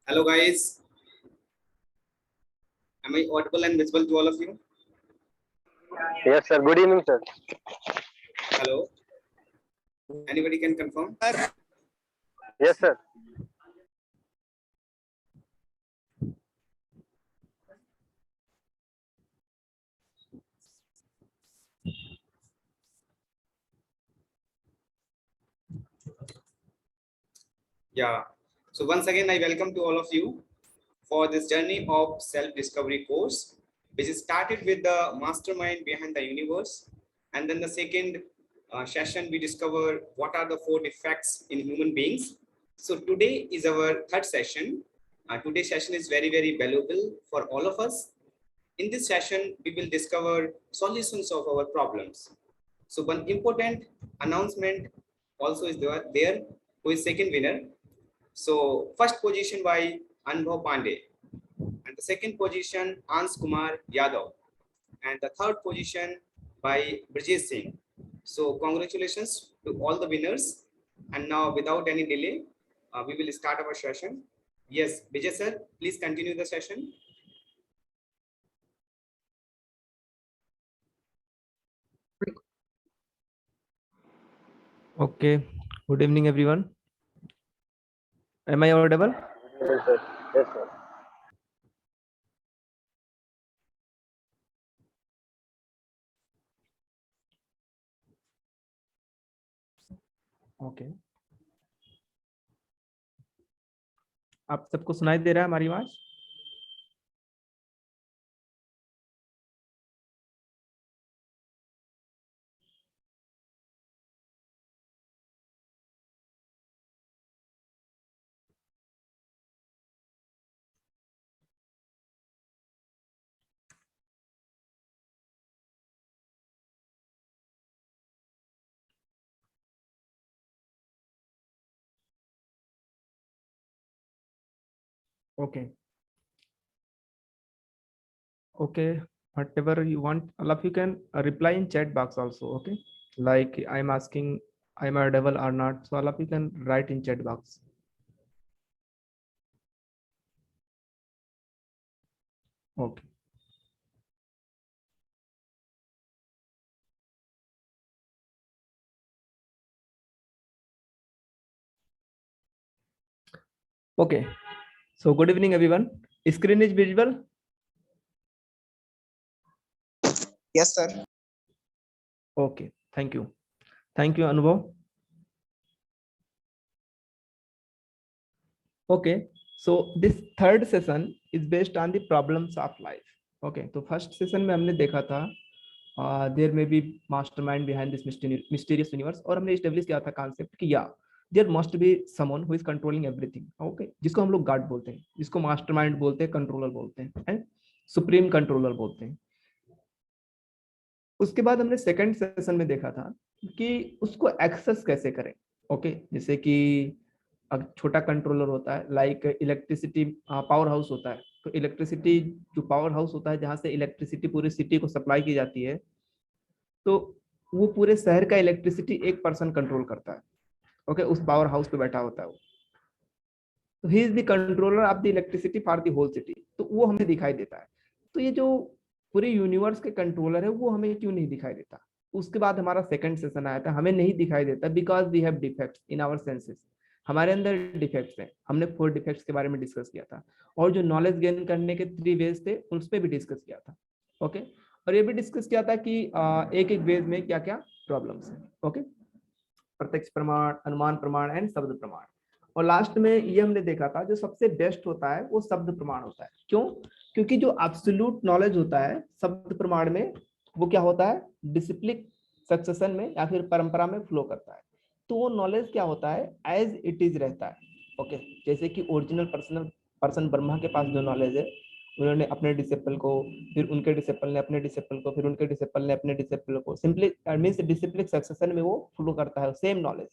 Hello guys, am I audible and visible to all of you? Yes, sir. Good evening, sir. Hello, anybody can confirm? Yes, sir. Yeah. So once again, I welcome to all of you for this journey of self-discovery course, which is started with the mastermind behind the universe. And then the second session, we discover what are the 4 defects in human beings. So today is our third session. Today's session is very, very valuable for all of us. In this session, we will discover solutions of our problems. So one important announcement also is there who is second winner. So first position by Anubhav Pandey, and the second position Ans Kumar Yadav, and the third position by Brijesh Singh. So congratulations to all the winners. And now without any delay, we will start our session. Yes, Vijay sir, please continue the session. Okay, good evening everyone. Am I audible? Yes, sir. Yes, sir. Okay, आप सबको सुनाई दे रहा है हमारी आवाज? Okay. Okay, whatever you want, all of you can reply in chat box also. Okay, like I'm asking, I'm audible or not, so all of you can write in chat box. Okay. Okay, so good evening everyone. Screen is visible? Yes, sir. Okay, thank you. Thank you, Anubhav. Okay, so this third session is based on the problems of life. Okay, तो first session में हमने देखा था there may be mastermind behind this mysterious universe, और हमने establish किया था concept कि या there must be someone who is controlling everything. Okay, जिसको हम लोग गॉड बोलते हैं, जिसको मास्टरमाइंड बोलते हैं, कंट्रोलर बोलते हैं, एंड सुप्रीम कंट्रोलर बोलते हैं. उसके बाद हमने सेकंड सेशन में देखा था कि उसको एक्सेस कैसे करें. ओके, जैसे कि छोटा कंट्रोलर होता है, लाइक इलेक्ट्रिसिटी पावर हाउस होता है, तो इलेक्ट्रिसिटी जो पावर हाउस होता है जहां से इलेक्ट्रिसिटी पूरी सिटी को सप्लाई की जाती है, तो वो पूरे शहर का इलेक्ट्रिसिटी एक पर्सन कंट्रोल करता है. ओके, उस पावर हाउस पे बैठा होता है वो, तो he is the controller of the electricity for the whole city. तो वो हमें दिखाई देता है. तो ये जो पूरे यूनिवर्स के कंट्रोलर है वो हमें क्यों नहीं दिखाई देता? उसके बाद हमारा सेकंड सेशन आया था, हमें नहीं दिखाई देता because we have defects in our senses. हमारे अंदर डिफेक्ट्स हैं. हमने 4 डिफेक्ट्स के बारे में डिस्कस किया था, और जो नॉलेज गेन करने के 3 वेज थे उस पर भी डिस्कस किया था. ओके, और ये भी डिस्कस किया था कि एक एक वेज में क्या क्या प्रॉब्लम्स हैं. ओके, प्रत्यक्ष प्रमाण, अनुमान प्रमाण एंड शब्द प्रमाण. और लास्ट में ये हमने देखा था जो सबसे बेस्ट होता है वो शब्द प्रमाण होता है. क्यों? क्योंकि जो एब्सोल्यूट नॉलेज होता है शब्द प्रमाण में, वो क्या होता है, डिसिप्लिन सक्सेशन में या फिर परंपरा में फ्लो करता है. तो वो नॉलेज क्या होता है, एज इट इज रहता है. ओके, जैसे कि ओरिजिनल पर्सन ब्रह्मा के पास जो नॉलेज है, उन्होंने अपने डिसिपल को, फिर उनके डिसिपल ने अपने डिसिपल को, फिर उनके डिसिपल ने अपने डिसिपल को, सिंपली मींस डिसिप्लिन सक्सेशन में वो फ्लो करता है सेम नॉलेज.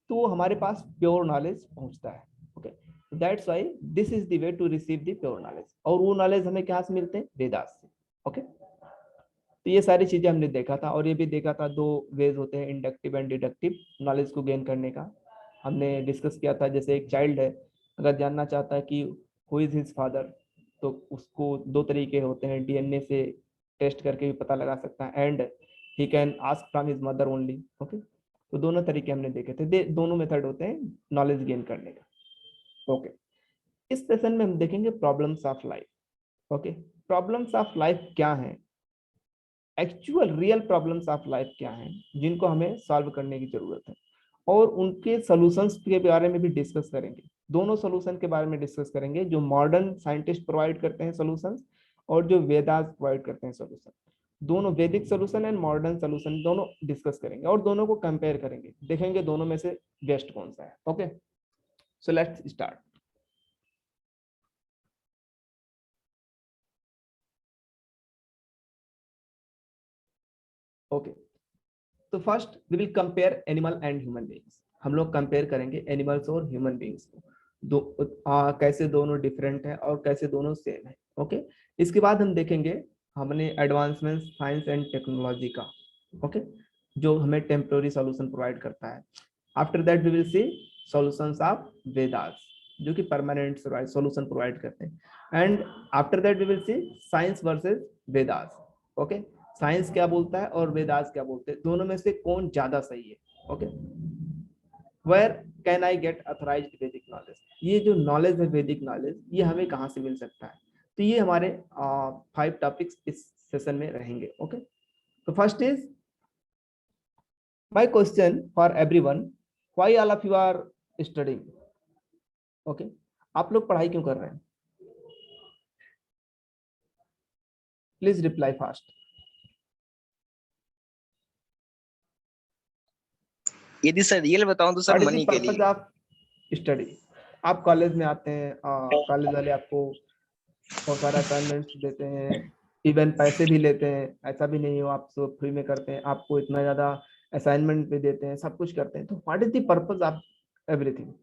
तो वो हमारे पास प्योर नॉलेज पहुंचता है. Okay, that's why this is the way to receive the pure knowledge. और वो नॉलेज हमें कहाँ से मिलते हैं? वेदास से. ओके, तो ये सारी चीजें हमने देखा था, और ये भी देखा था 2 वेज होते हैं, इंडक्टिव एंड डिडक्टिव, नॉलेज को गेन करने का. हमने डिस्कस किया था जैसे एक चाइल्ड है, अगर जानना चाहता है कि हु इज हिज फादर, तो उसको दो तरीके होते हैं, डीएनए से टेस्ट करके भी पता लगा सकता है, and he can ask from his mother only. Okay, तो दोनों तरीके हमने देखे थे, दोनों मेथड होते हैं नॉलेज गेन करने का। ओके, इस सेशन में हम देखेंगे problems of life. Okay, problems of life क्या हैं, actual real problems of life क्या हैं जिनको हमें सॉल्व करने की जरूरत है, और उनके सॉल्यूशंस के बारे में भी डिस्कस करेंगे। दोनों सॉल्यूशन के बारे में डिस्कस करेंगे, जो मॉडर्न साइंटिस्ट प्रोवाइड करते हैं सॉल्यूशंस और जो वेदास प्रोवाइड करते हैं सॉल्यूशन। दोनों वैदिक सॉल्यूशन एंड मॉडर्न सॉल्यूशन दोनों डिस्कस करेंगे और दोनों को कंपेयर करेंगे, देखेंगे दोनों में से बेस्ट कौन सा है। Okay, so let's start. Okay, तो first we will compare animal and human beings. हम लोग कंपेयर करेंगे एनिमल्स और ह्यूमन बीइंग्स को, कैसे दोनों डिफरेंट है और कैसे दोनों सेम है। ओके, इसके बाद हम देखेंगे हमने एडवांसमेंट साइंस एंड टेक्नोलॉजी का, ओके, जो हमें टेम्पररी सॉल्यूशन प्रोवाइड करता है। After that we will see solutions of Vedas, जो कि परमानेंट सॉल्यूशन प्रोवाइड करते हैं। And after that we will see science versus Vedas. Okay, science क्या बोलता है और वेदास क्या बोलते हैं, दोनों में से कौन ज्यादा सही है। Okay, where can I get authorised Vedic knowledge, ये जो नॉलेज है वैदिक नॉलेज, ये हमें कहाँ से मिल सकता है। तो ये हमारे 5 टॉपिक्स इस सेशन में रहेंगे। ओके, तो first is my question for everyone, why all of you are studying. Okay, आप लोग पढ़ाई क्यों कर रहे हैं, प्लीज रिप्लाई फास्ट। यदि सर रियल बताऊं तो sir what is the money के पर्पस लिए। Of study. आप कॉलेज में आते हैं, कॉलेज वाले आपको बहुत सारा असाइनमेंट्स देते हैं, इवन पैसे भी लेते हैं, ऐसा भी नहीं हो आप सब फ्री में करते हैं, आपको इतना ज्यादा असाइनमेंट भी देते हैं, सब कुछ करते हैं। तो what is the purpose of everything.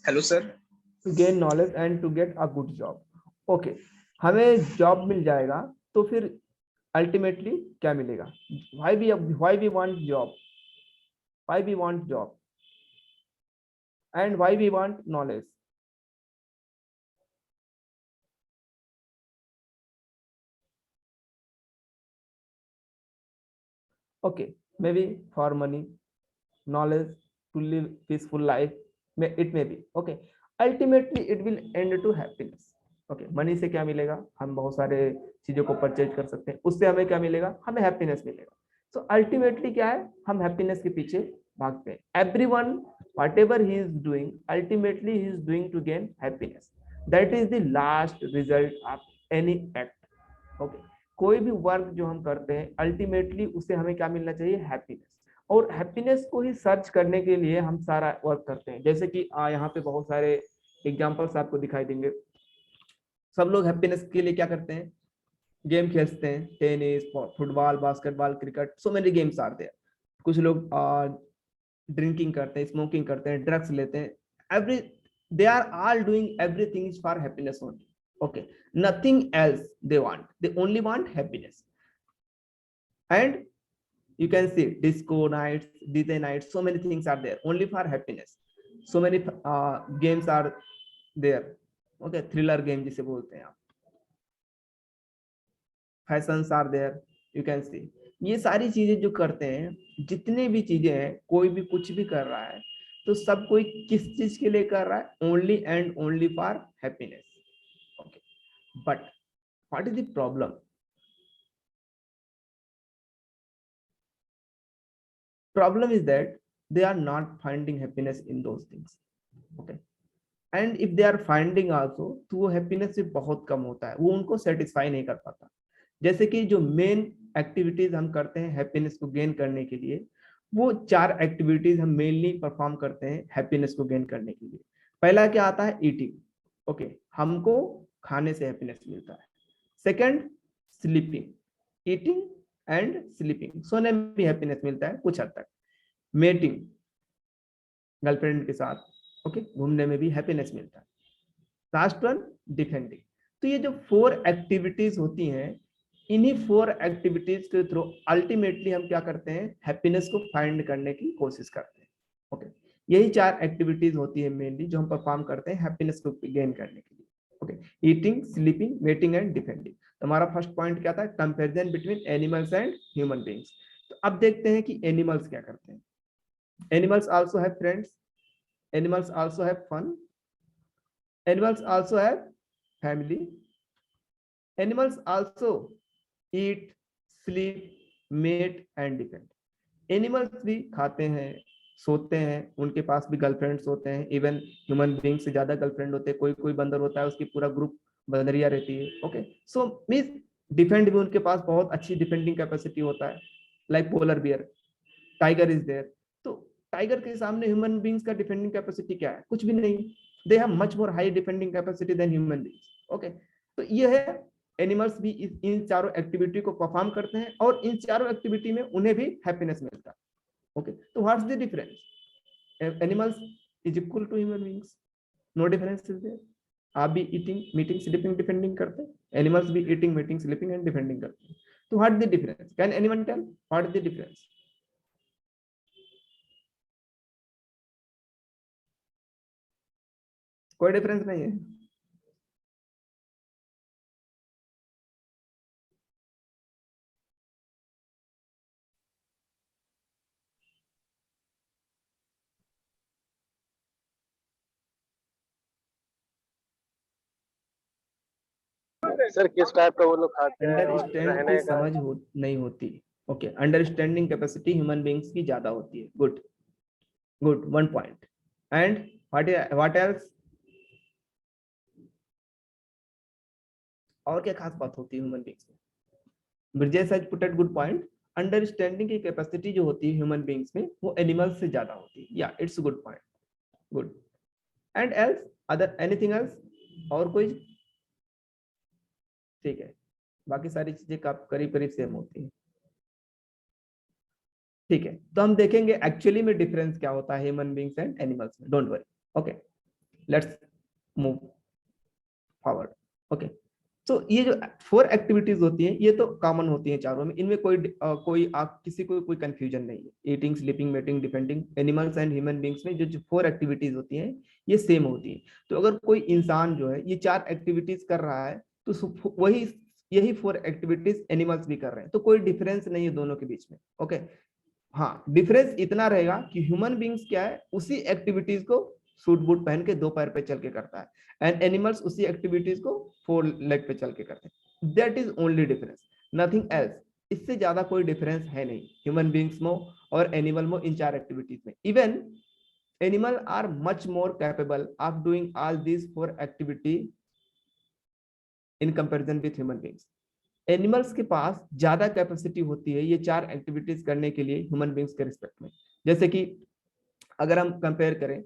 Hello sir. To gain knowledge and to get a good job. Okay, हमें जॉब मिल जाएगा तो फिर अल्टीमेटली क्या मिलेगा, why we want job, why we want job and why we want knowledge. okay, maybe for money, knowledge, to live peaceful life, it may be okay, ultimately it will end to happiness। okay, money से क्या मिलेगा, हम बहुत सारे चीजों को purchase कर सकते हैं, उससे हमें क्या मिलेगा, हमें हैप्पीनेस मिलेगा। सो अल्टीमेटली क्या है, हम हैप्पीनेस के पीछे भागते हैं। Everyone whatever he is doing, ultimately he is doing to gain happiness, that is the last result of any act. Okay, कोई भी वर्क जो हम करते हैं अल्टीमेटली उससे हमें क्या मिलना चाहिए, हैप्पीनेस। और हैप्पीनेस को ही सर्च करने के लिए हम सारा वर्क करते हैं। जैसे कि यहाँ पे बहुत सारे एग्जांपल्स आपको दिखाई देंगे। सब लोग हैप्पीनेस के लिए क्या करते हैं, गेम खेलते हैं, tennis, football, basketball, cricket, so many games are there. कुछ लोग ड्रिंकिंग करते हैं, स्मोकिंग करते हैं, ड्रग्स लेते हैं, every they are all doing everything is for happiness only. okay, nothing else they want, they only want happiness। and you can see disco nights, DJ nights, so many things are there only for happiness। so many games are there। okay, thriller game जिसे बोलते हैं आप, fashions are there, you can see. ये सारी चीजें जो करते हैं, जितने भी चीजें हैं, कोई भी कुछ भी कर रहा है तो सब कोई किस चीज के लिए कर रहा है, only and only for happiness. Okay, but what is the problem, problem is that they are not finding happiness in those things। okay, and if they are finding also, तो वो happiness से बहुत कम होता है, वो उनको satisfy नहीं कर पाता। जैसे कि जो मेन एक्टिविटीज हम करते हैं हैप्पीनेस को गेन करने के लिए, वो 4 एक्टिविटीज हम मेनली परफॉर्म करते हैं हैप्पीनेस को गेन करने के लिए। पहला क्या आता है, ईटिंग। ओके, हमको खाने से हैप्पीनेस मिलता है। Second, sleeping, eating and sleeping, सोने में भी हैप्पीनेस मिलता है कुछ हद तक। मेटिंग, गर्लफ्रेंड के साथ, ओके, घूमने में भी हैप्पीनेस मिलता है। Last one, defending. तो ये जो 4 एक्टिविटीज होती हैं, इन्हीं 4 एक्टिविटीज के थ्रू अल्टीमेटली हम क्या करते हैं, हैप्पीनेस को फाइंड करने की कोशिश करते हैं। ओके, यही 4 एक्टिविटीज होती है मेनली जो हम परफॉर्म करते हैं हैप्पीनेस को गेन करने के लिए। Okay, eating, sleeping, mating and defending. हमारा फर्स्ट पॉइंट क्या था, comparison between animals and human beings. तो अब देखते हैं कि एनिमल्स क्या करते हैं। Animals also have friends, animals also have fun, animals also have family, animals also eat, sleep, mate and depend. Animals भी खाते हैं, सोते हैं, उनके पास भी गर्लफ्रेंड्स होते हैं, इवन ह्यूमन बीइंग से ज्यादा गर्लफ्रेंड होते हैं। कोई कोई बंदर होता है उसकी पूरा ग्रुप बंदरिया रहती है। ओके, सो मींस डिफेंड भी उनके पास बहुत अच्छी डिफेंडिंग कैपेसिटी होता है, like polar bear, tiger is there. तो टाइगर के सामने ह्यूमन बीइंग्स का डिफेंडिंग कैपेसिटी क्या है, कुछ भी नहीं। They have much more high defending capacity than human beings. Okay, तो ये है एनिमल्स भी इन चारों एक्टिविटी को परफॉर्म करते हैं और इन चारों एक्टिविटी में उन्हें भी हैप्पीनेस मिलता है। ओके, तो what's the difference, animals is equal to human beings, no difference is there. आप भी ईटिंग, मीटिंग, स्लीपिंग, डिफेंडिंग करते हैं, एनिमल्स भी eating, meeting, sleeping and defending करते हैं। तो what the difference, can anyone tell what the difference? कोई difference नहीं है। सर किस टाइप का वो लोग खाते हैं और अंडरस्टैंड की रहने का? समझ नहीं होती। Okay, understanding capacity human beings की ज्यादा होती है। Good, good, 1 point. And what else, और क्या खास बात होती है ह्यूमन बीइंग्स में? Brijesh has put at good point, understanding की कैपेसिटी जो होती है ह्यूमन बीइंग्स में वो एनिमल्स से ज्यादा होती है। या it's good point, good. And else, other anything else, और कोई? ठीक है, बाकी सारी चीजें करीब करीब सेम होती है। ठीक है, तो हम देखेंगे एक्चुअली में डिफरेंस क्या होता है ह्यूमन बीइंग्स एंड एनिमल्स में। Don't worry, okay, let's move forward. Okay, तो ये जो 4 एक्टिविटीज होती हैं ये तो कॉमन होती हैं चारों में, इनमें कोई आप किसी को कोई कंफ्यूजन नहीं है। Eating, sleeping, mating, depending, animals and human beings में जो 4 एक्टिविटीज होती हैं ये सेम होती हैं। तो अगर कोई इंसान जो है ये 4 एक्टिविटीज कर रहा है तो वही यही 4 एक्टिविटीज एनिमल्स भी कर रहे हैं, तो कोई डिफरेंस नहीं है दोनों के बीच में। ओके, हाँ, डिफरेंस इतना रहेगा कि ह्यूमन बीइंग्स क्या है उसी एक्टिविटीज को सूट बूट पहन के 2 पैर पे चल के करता है, एंड एनिमल्स उसी एक्टिविटीज को 4 लेग पे चल के करते हैं। That is only difference, nothing else. इससे ज्यादा कोई डिफरेंस है नहीं ह्यूमन बीइंग्स में और एनिमल में इन 4 एक्टिविटीज में। Even animal are much more capable of doing all these 4 activity in comparison with human beings. Animals के पास ज्यादा कैपेसिटी होती है ये 4 एक्टिविटीज करने के लिए ह्यूमन बीइंग्स के रिस्पेक्ट में। जैसे कि अगर हम कंपेयर करें,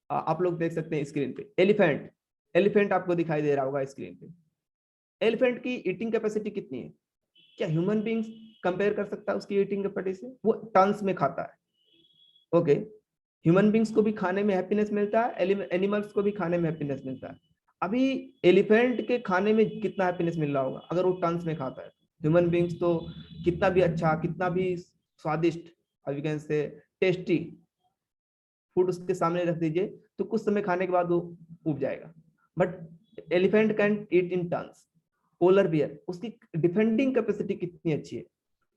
आप लोग देख सकते हैं स्क्रीन पे एलिफेंट, एलिफेंट आपको दिखाई दे रहा होगा स्क्रीन पे। एलिफेंट की ईटिंग कैपेसिटी कितनी है? क्या ह्यूमन बीइंग्स कंपेयर कर सकता है उसकी ईटिंग कैपेसिटी से? वो टन्स में खाता है। ओके, ह्यूमन बीइंग्स को भी खाने में हैप्पीनेस मिलता है, एनिमल्स को भी खाने में हैप्पीनेस मिलता है। अभी एलिफेंट के खाने में कितना हैप्पीनेस मिल रहा होगा अगर वो टन्स में खाता है? ह्यूमन बीइंग्स तो कितना भी अच्छा, कितना भी स्वादिष्ट, अभी कैन से टेस्टी फूड उसके सामने रख दीजिए तो कुछ समय खाने के बाद वो उब जाएगा। But elephant can eat in tons. Polar bear, उसकी डिफेंडिंग कैपेसिटी कितनी अच्छी है।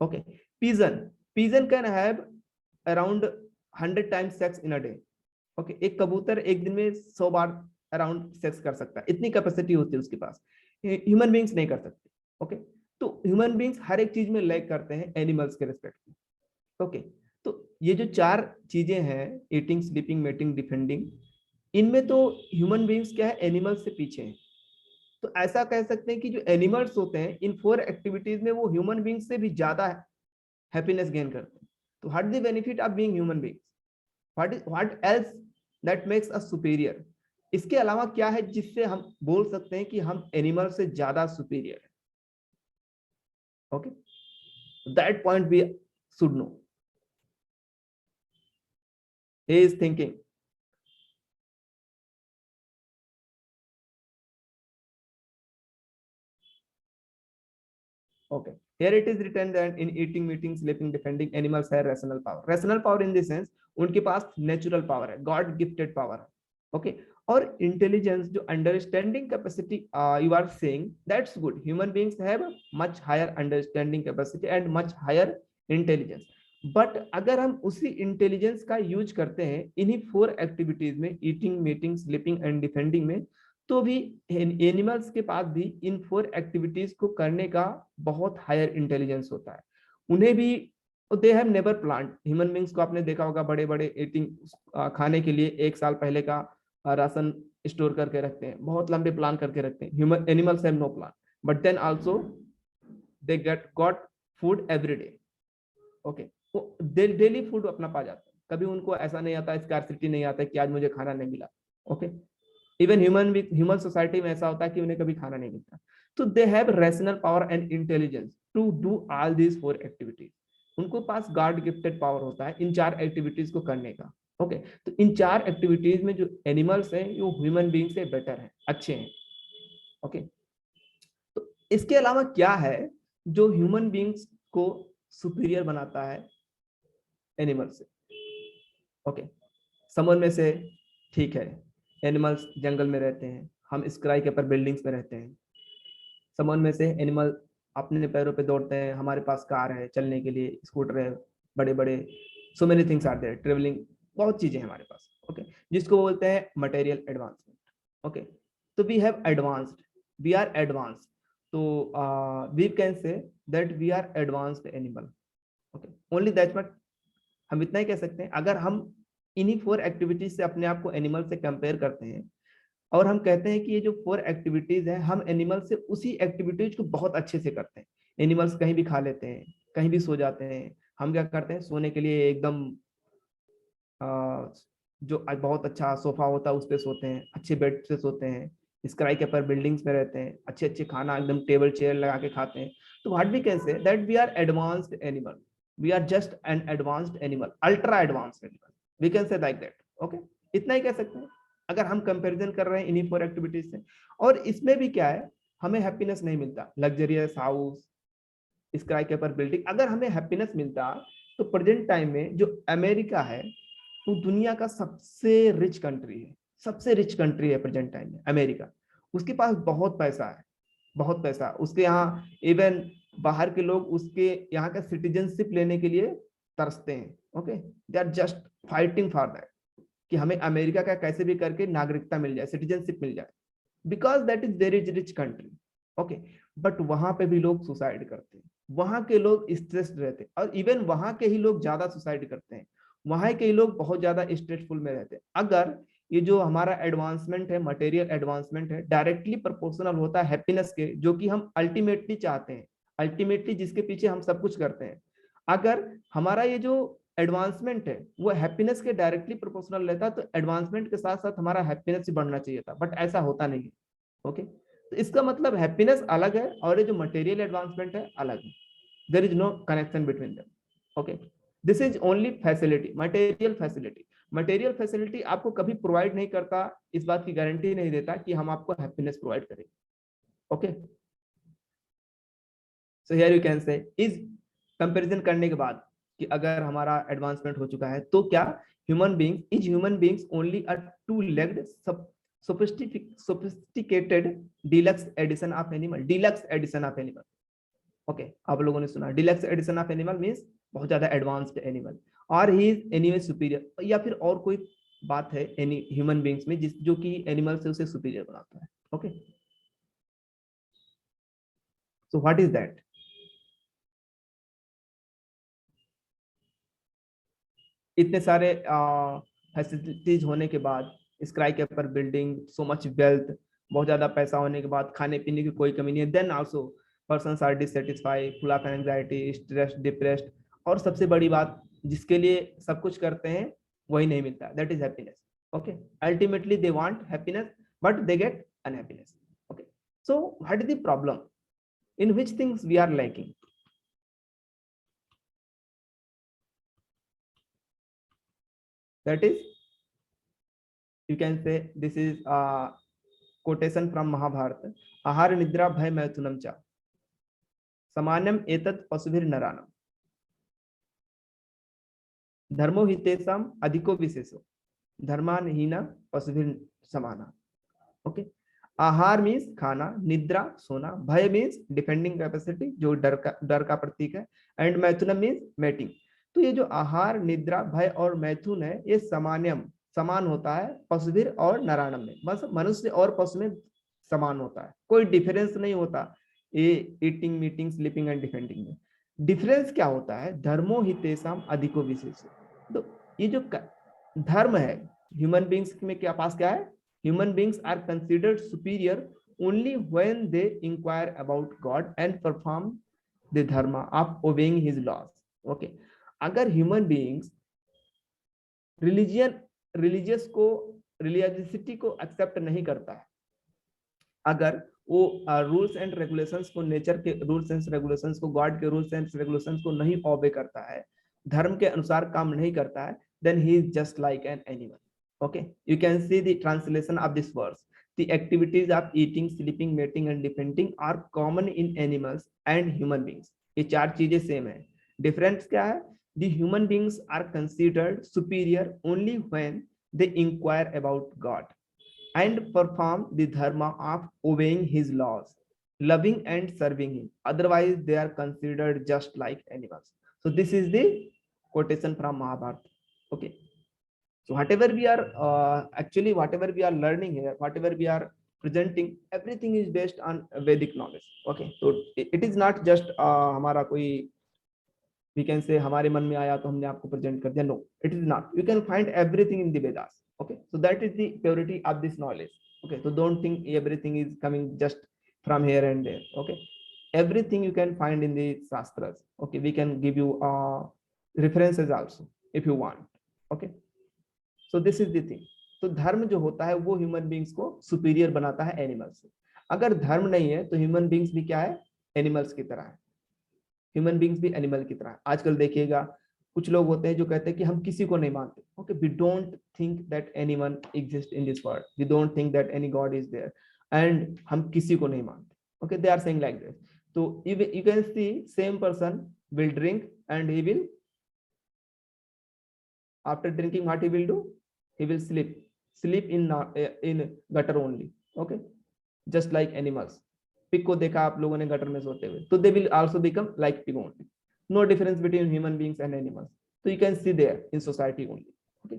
Okay, pigeon, pigeon can have around 100 times sex in a day. Okay, एक कबूतर एक दिन में 100 बार अराउंड सेक्स कर सकता है, इतनी कैपेसिटी होती है उसके पास। ह्यूमन बीइंग्स नहीं कर सकते। ओके, तो ह्यूमन बीइंग्स हर एक चीज में लैग करते हैं एनिमल्स के रिस्पेक्ट में। ओके, तो ये जो 4 चीजें हैं, ईटिंग, स्लीपिंग, मेटिंग, डिफेंडिंग, इनमें तो ह्यूमन बीइंग्स क्या है एनिमल्स से पीछे हैं। तो ऐसा कह सकते हैं कि जो एनिमल्स होते हैं इन 4 एक्टिविटीज में वो ह्यूमन बीइंग्स से भी ज्यादा हैप्पीनेस गेन करते हैं। तो what the benefit of being human beings, what else that makes us superior? इसके अलावा क्या है जिससे हम बोल सकते हैं कि हम एनिमल से ज्यादा सुपीरियर है? Okay, that point we should know. he is thinking. Okay. Here it is written that in eating, meeting, sleeping, defending, animals have rational power. Rational power in the sense उनके पास natural power है, God gifted power है. Okay. और intelligence जो understanding capacity you are saying that's good. Human beings have much higher understanding capacity and much higher intelligence. But अगर हम उसी intelligence का use करते हैं इन्हीं 4 activities में eating, meeting, sleeping and defending में, तो भी एनिमल्स के पास भी इन 4 एक्टिविटीज को करने का बहुत हायर इंटेलिजेंस होता है. उन्हें भी they have never planned. Human beings को आपने देखा होगा बड़े बड़े ईटिंग खाने के लिए 1 साल पहले का राशन स्टोर करके रखते हैं, बहुत लंबे प्लान करके रखते हैं. Human animals have no plan, but then also they got food every day. Okay, वो डेली फूड अपना पा जाते हैं. कभी उनको ऐसा नहीं आता, स्कार्सिटी नहीं आता कि आज मुझे खाना नहीं मिला. ओके, इवन ह्यूमन सोसाइटी में ऐसा होता है कि उन्हें कभी खाना नहीं मिलता. तो they have rational power and intelligence to do all these 4 activities. उनको पास गॉड गिफ्टेड पावर होता है इन 4 एक्टिविटीज को करने का. ओके, तो इन 4 एक्टिविटीज में जो एनिमल्स हैं वो ह्यूमन बीइंग से बेटर हैं, अच्छे हैं. ओके, तो इसके अलावा क्या है जो ह्यूमन बीइंग्स को सुपीरियर बनाता है एनिमल से? ओके, समझ में से ठीक है, एनिमल्स जंगल में रहते हैं, हम स्काई के ऊपर बिल्डिंग्स में रहते हैं. समन में से एनिमल अपने पैरों पे दौड़ते हैं, हमारे पास कार है चलने के लिए, स्कूटर है, बड़े बड़े so many things are there, travelling, बहुत चीजें हैं हमारे पास. ओके, जिसको बोलते हैं मटेरियल एडवांसमेंट. ओके, तो we have advanced, we are advanced. तो we can say that we are advanced animal. Okay, only that much हम इतना ही कह सकते हैं. अगर हम इन्हीं 4 एक्टिविटीज से अपने आप को एनिमल से कंपेयर करते हैं और हम कहते हैं कि ये जो 4 एक्टिविटीज हैं हम एनिमल से उसी एक्टिविटीज को बहुत अच्छे से करते हैं. एनिमल्स कहीं भी खा लेते हैं, कहीं भी सो जाते हैं. हम क्या करते हैं, सोने के लिए एकदम जो बहुत अच्छा सोफा होता है उस पर सोते हैं, अच्छे बेड से सोते हैं, स्काई के ऊपर बिल्डिंग्स में रहते हैं, अच्छे अच्छे खाना एकदम टेबल चेयर लगा के खाते हैं. तो what we can say that we are advanced animal, we are just an advanced animal, ultra advanced animal, we can say like that. Okay, इतना ही कह सकते हैं अगर हम कंपैरिजन कर रहे हैं इन्हीं 4 एक्टिविटीज से. और इसमें भी क्या है, हमें हैप्पीनेस नहीं मिलता. लग्जरियस हाउस, स्काई के ऊपर बिल्डिंग, अगर हमें हैप्पीनेस मिलता तो प्रेजेंट टाइम में जो अमेरिका है वो दुनिया का सबसे रिच कंट्री है, सबसे रिच कंट्री है प्रेजेंट टाइम में अमेरिका. उसके पास बहुत पैसा है, बहुत पैसा. उसके यहाँ इवन बाहर के लोग उसके यहाँ का सिटीजनशिप लेने के लिए तरसते हैं. Okay, they are just fighting for that कि हमें अमेरिका का कैसे भी करके नागरिकता मिल जाए, सिटीजनशिप मिल जाए, because that is very rich country. Okay, but वहां पे भी लोग सुसाइड करते हैं, वहां के लोग स्ट्रेस्ड रहते हैं, और इवन वहां के ही लोग ज्यादा सुसाइड करते हैं, वहां के ही लोग बहुत ज्यादा स्ट्रेसफुल में रहते हैं. अगर ये जो हमारा एडवांसमेंट है, मटेरियल एडवांसमेंट है, डायरेक्टली प्रोपोर्शनल होता है हैप्पीनेस के, जो कि हम अल्टीमेटली चाहते हैं, अल्टीमेटली जिसके पीछे हम सब कुछ करते हैं. अगर हमारा ये जो एडवांसमेंट है वो हैप्पीनेस के डायरेक्टली प्रोपोर्शनल रहता तो एडवांसमेंट के साथ साथ हमारा हैप्पीनेस भी बढ़ना चाहिए था, बट ऐसा होता नहीं है. ओके, तो इसका मतलब हैप्पीनेस अलग है और ये जो मटेरियल एडवांसमेंट है अलग है. There is no connection between them. Okay, this is only facility, material facility. Material facility आपको कभी प्रोवाइड नहीं करता, इस बात की गारंटी नहीं देता कि हम आपको हैप्पीनेस प्रोवाइड करेंगे. Okay, so here you can say is comparison करने के बाद कि अगर हमारा एडवांसमेंट हो चुका है तो क्या human beings only a 2-legged sophisticated deluxe edition of animal, deluxe edition of animal. Okay, आप लोगों ने सुना deluxe edition of animal means बहुत ज्यादा एडवांस्ड एनिमल, और ही इज एनीवे सुपीरियर, या फिर और कोई बात है एनी ह्यूमन बीइंग्स में जिस जो कि एनिमल से उसे सुपीरियर बनाता है. Okay, so what is that? इतने सारे फैसिलिटीज होने के बाद, स्काई के ऊपर बिल्डिंग, सो मच वेल्थ, बहुत ज्यादा पैसा होने के बाद खाने पीने की कोई कमी नहीं है, then also persons are dissatisfied, full of anxiety, stressed, depressed, और सबसे बड़ी बात जिसके लिए सब कुछ करते हैं वही नहीं मिलता, that is happiness. Okay, ultimately they want happiness but they get unhappiness. Okay, so what is the problem, in which things we are lacking? That is, you can say this is a quotation from Mahabharata. Ahar nidra bhay maithunam cha. समानम एतत् पशुभिर नरानम, धर्मो हितेषाम अधिको विशेषो, धर्मानहीना पशुभिर समाना। Okay, आहार means खाना, निद्रा सोना, भय means defending capacity जो डर का प्रतीक है, एंड मैथुनम मीन्स मैटिंग। तो ये जो आहार, निद्रा, भय और मैथुन है, ये समान होता है पशुभिर और नराणम में, बस मनुष्य और पशु में समान होता है, कोई डिफरेंस नहीं होता ये eating, meeting, sleeping and defending में। डिफरेंस क्या होता है? धर्मो हितेषाम अधिको विशेष। तो ये जो धर्म है ह्यूमन बींग्स में क्या पास क्या है? Human beings are considered superior only when they inquire about God and perform the dharma of obeying His laws. Okay, अगर human beings religiosity को accept नहीं करता है, अगर वो रूल्स एंड रेगुलेशंस को, नेचर के रूल्स एंड रेगुलेशंस को, गॉड के रूल्स एंड रेगुलेशंस को नहीं ओबे करता है, धर्म के अनुसार काम नहीं करता है, then he is just like an animal. Okay, you can see the translation of this verse. The activities of eating, sleeping, mating and defending are common in animals and human beings. ये चार चीजें same है। Difference क्या है? The human beings are considered superior only when they inquire about God and perform the dharma of obeying His laws, loving and serving Him. Otherwise, they are considered just like animals. So this is the quotation from Mahabharata. Okay. So whatever we are actually whatever we are learning here, whatever we are presenting, everything is based on Vedic knowledge. Okay, so it is not just हमारा कोई we can say हमारे मन में आया तो हमने आपको present कर दिया. No, it is not. You can find everything in the Vedas. Okay, so that is the purity of this knowledge. Okay, so don't think everything is coming just from here and there. Okay, everything you can find in the Shastras. Okay, we can give you references also if you want. Okay. So this is the thing. तो धर्म जो होता है वो human beings को superior बनाता है animals से। अगर धर्म नहीं है तो ह्यूमन बींग्स भी क्या है? एनिमल्स की तरह है। ह्यूमन बींग्स भी एनिमल की तरह है। आजकल देखिएगा कुछ लोग होते हैं जो कहते हैं कि हम किसी को नहीं मानते। Okay, we don't think that anyone exist in this world, we don't think that any god is there, and हम किसी को नहीं मानते। Okay, they are saying like this. तो you can see same person will drink and he will, after drinking what he will do? He will sleep in gutter only. Okay, just like animals. Pig को देखा आप लोगों ने gutter में सोते हुए, तो they will also become like pig only. No difference between human beings and animals. So you can see there in society only. Okay,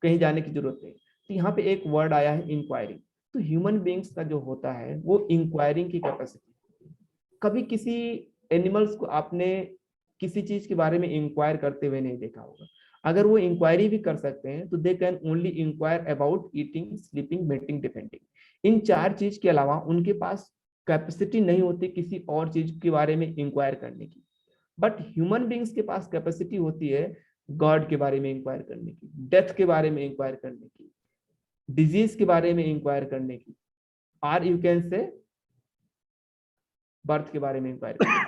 कहीं जाने की जरूरत नहीं। तो यहाँ पे एक वर्ड आया है इंक्वायरी। तो ह्यूमन बींग्स का जो होता है वो इंक्वायरिंग की कैपेसिटी। कभी किसी एनिमल्स को आपने किसी चीज के बारे में इंक्वायर करते हुए नहीं देखा होगा। अगर वो इंक्वायरी भी कर सकते हैं तो they can only inquire about eating, sleeping, mating, defending. इन चार चीज के अलावा उनके पास कैपेसिटी नहीं होती किसी और चीज के बारे में इंक्वायर करने की। बट ह्यूमन बींग्स के पास कैपेसिटी होती है गॉड के बारे में इंक्वायर करने की, डेथ के बारे में इंक्वायर करने की, डिजीज के बारे में इंक्वायर करने की, और यू कैन से बर्थ के बारे में इंक्वायर करने की।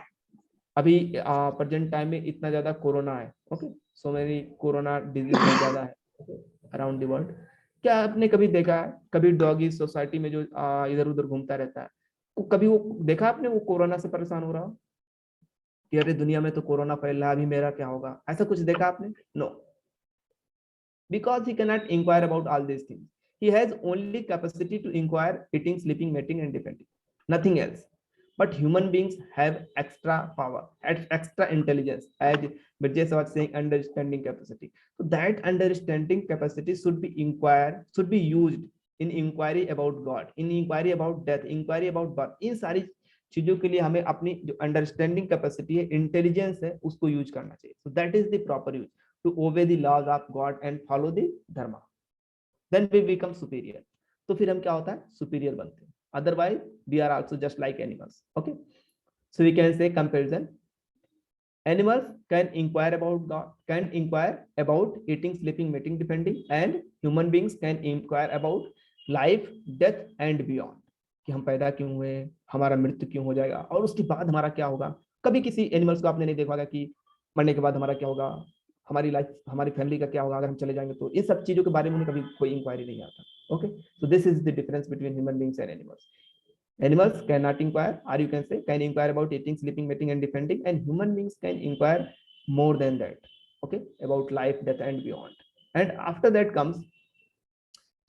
अभी प्रेजेंट टाइम में इतना ज्यादा कोरोना है। ओके, सो मेरी कोरोना डिजीज बहुत ज्यादा है अराउंड द वर्ल्ड। क्या आपने कभी देखा है, कभी डॉगी सोसाइटी में जो इधर उधर घूमता रहता है, कभी वो देखा आपने वो कोरोना से परेशान हो रहा हो कि अरे दुनिया में तो कोरोना फैल रहा है, अभी मेरा क्या होगा? ऐसा कुछ देखा आपने? No, because he can not inquire about all this things. He has only capacity to inquire eating, sleeping, mating and defending, nothing else. But human beings have extra power, extra intelligence, as Bridges was saying, understanding capacity. So that understanding capacity should be used in inquiry about God, in inquiry about death, inquiry about birth. इन सारी चीजों के लिए हमें अपनी जो understanding capacity है, intelligence है, उसको यूज करना चाहिए। So that is the proper use to obey the laws of God and follow the dharma. Then we become superior. तो फिर हम क्या होता है? सुपीरियर बनते हैं। Otherwise, we are also just like animals. Okay, so we can say comparison. Animals can inquire about God, can inquire about eating, sleeping, mating, defending, and human beings can inquire about life, death, and beyond. कि हम पैदा क्यों हुए, हमारा मृत्यु क्यों हो जाएगा, और उसके बाद हमारा क्या होगा। कभी किसी एनिमल्स को आपने नहीं देखा होगा कि मरने के बाद हमारा क्या होगा, हमारी लाइफ, हमारी फैमिली का क्या होगा अगर हम चले जाएंगे, तो ये सब चीजों के बारे में कभी कोई इंक्वायरी नहीं आता। Okay, so this is the difference between human beings and animals. Animals cannot inquire, or you can say can inquire about eating, sleeping, mating, and defending, and human beings can inquire more than that. Okay, about life, death, and beyond. And after that comes,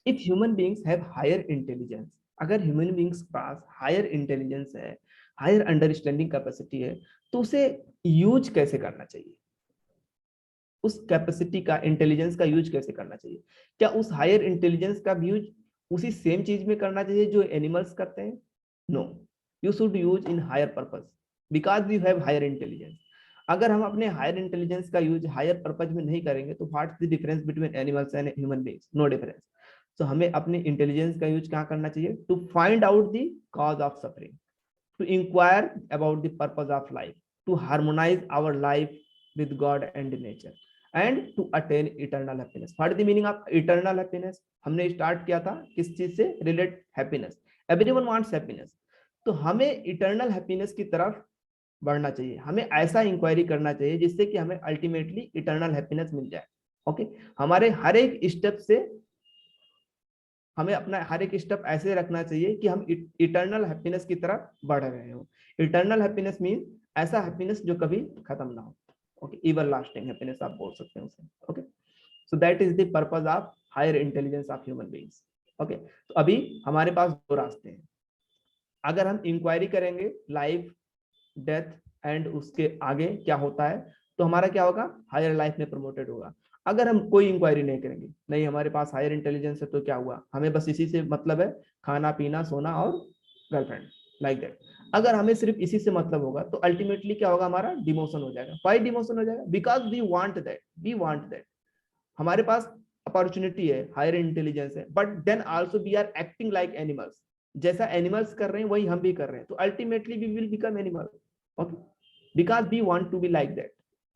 if human beings have higher intelligence, अगर human beings पास higher intelligence है, higher understanding capacity है, तो उसे use कैसे करना चाहिए? उस capacity का, इंटेलिजेंस का यूज कैसे करना चाहिए? क्या उस हायर इंटेलिजेंस का यूज उसी सेम चीज में करना चाहिए जो एनिमल्स करते हैं? No, you should use in higher purpose because you have higher intelligence. अगर हम अपने हायर इंटेलिजेंस का यूज हायर पर्पस में नहीं करेंगे तो what's the difference between animals and human beings? No difference. तो हमें अपने इंटेलिजेंस का यूज क्या करना चाहिए? To find out the cause of suffering, to inquire about the purpose of life, to harmonize our life with God and nature, and to attain eternal happiness. What is the meaning of eternal happiness? हमने start किया था किस चीज से? Relate happiness. Everyone wants happiness. तो हमें eternal happiness की तरफ बढ़ना चाहिए. हमें ऐसा इंक्वायरी करना चाहिए जिससे कि हमें अल्टीमेटली इटर्नल हैप्पीनेस मिल जाए. ओके, हमारे हर एक स्टेप से हमें अपना हर एक स्टेप ऐसे रखना चाहिए कि हम इटर्नल हैप्पीनेस की तरफ बढ़ रहे हो. इटर्नल हैप्पीनेस मीन ऐसा हैप्पीनेस जो कभी खत्म ना हो. ओके, एवर लास्टिंग हैप्पीनेस आप बोल सकते हैं उसे. Okay, so that is the purpose of higher intelligence of human beings. Okay, तो अभी हमारे पास दो रास्ते हैं. अगर हम इंक्वायरी करेंगे लाइफ, डेथ एंड उसके आगे क्या होता है, तो हमारा क्या होगा? हायर लाइफ में प्रमोटेड होगा. अगर हम कोई इंक्वायरी नहीं करेंगे, नहीं हमारे पास हायर इंटेलिजेंस है, तो क्या हुआ? हमें बस इसी से मतलब है, खाना पीना सोना और गर्लफ्रेंड, लाइक दैट. अगर हमें सिर्फ इसी से मतलब होगा तो अल्टीमेटली क्या होगा? हमारा डिमोशन हो जाएगा. व्हाई डिमोशन हो जाएगा? Because we want that. हमारे पास अपॉर्चुनिटी है, हायर इंटेलिजेंस है, but then also we are acting like animals. जैसा एनिमल्स कर रहे हैं वही हम भी कर रहे हैं, तो ultimately we will become animal. Okay, because we want to be like that.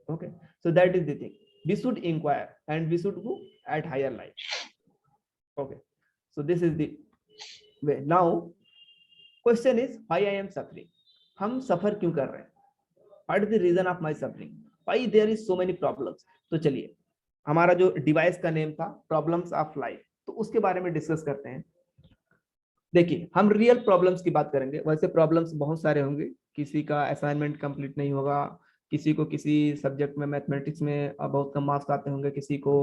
Okay, so that is the thing. We should inquire and we should go at higher life. Okay, so this is the way. Now question is why I am suffering. हम सफर क्यों कर रहे हैं? What is the reason of my suffering? Why there is so many problems? तो चलिए, हमारा जो device का नेम था प्रॉब्लम्स ऑफ लाइफ, तो उसके बारे में डिस्कस करते हैं. देखिए, हम रियल प्रॉब्लम्स की बात करेंगे. वैसे प्रॉब्लम्स बहुत सारे होंगे. किसी का असाइनमेंट कंप्लीट नहीं होगा, किसी को किसी सब्जेक्ट में मैथमेटिक्स में बहुत कम मार्क्स आते होंगे, किसी को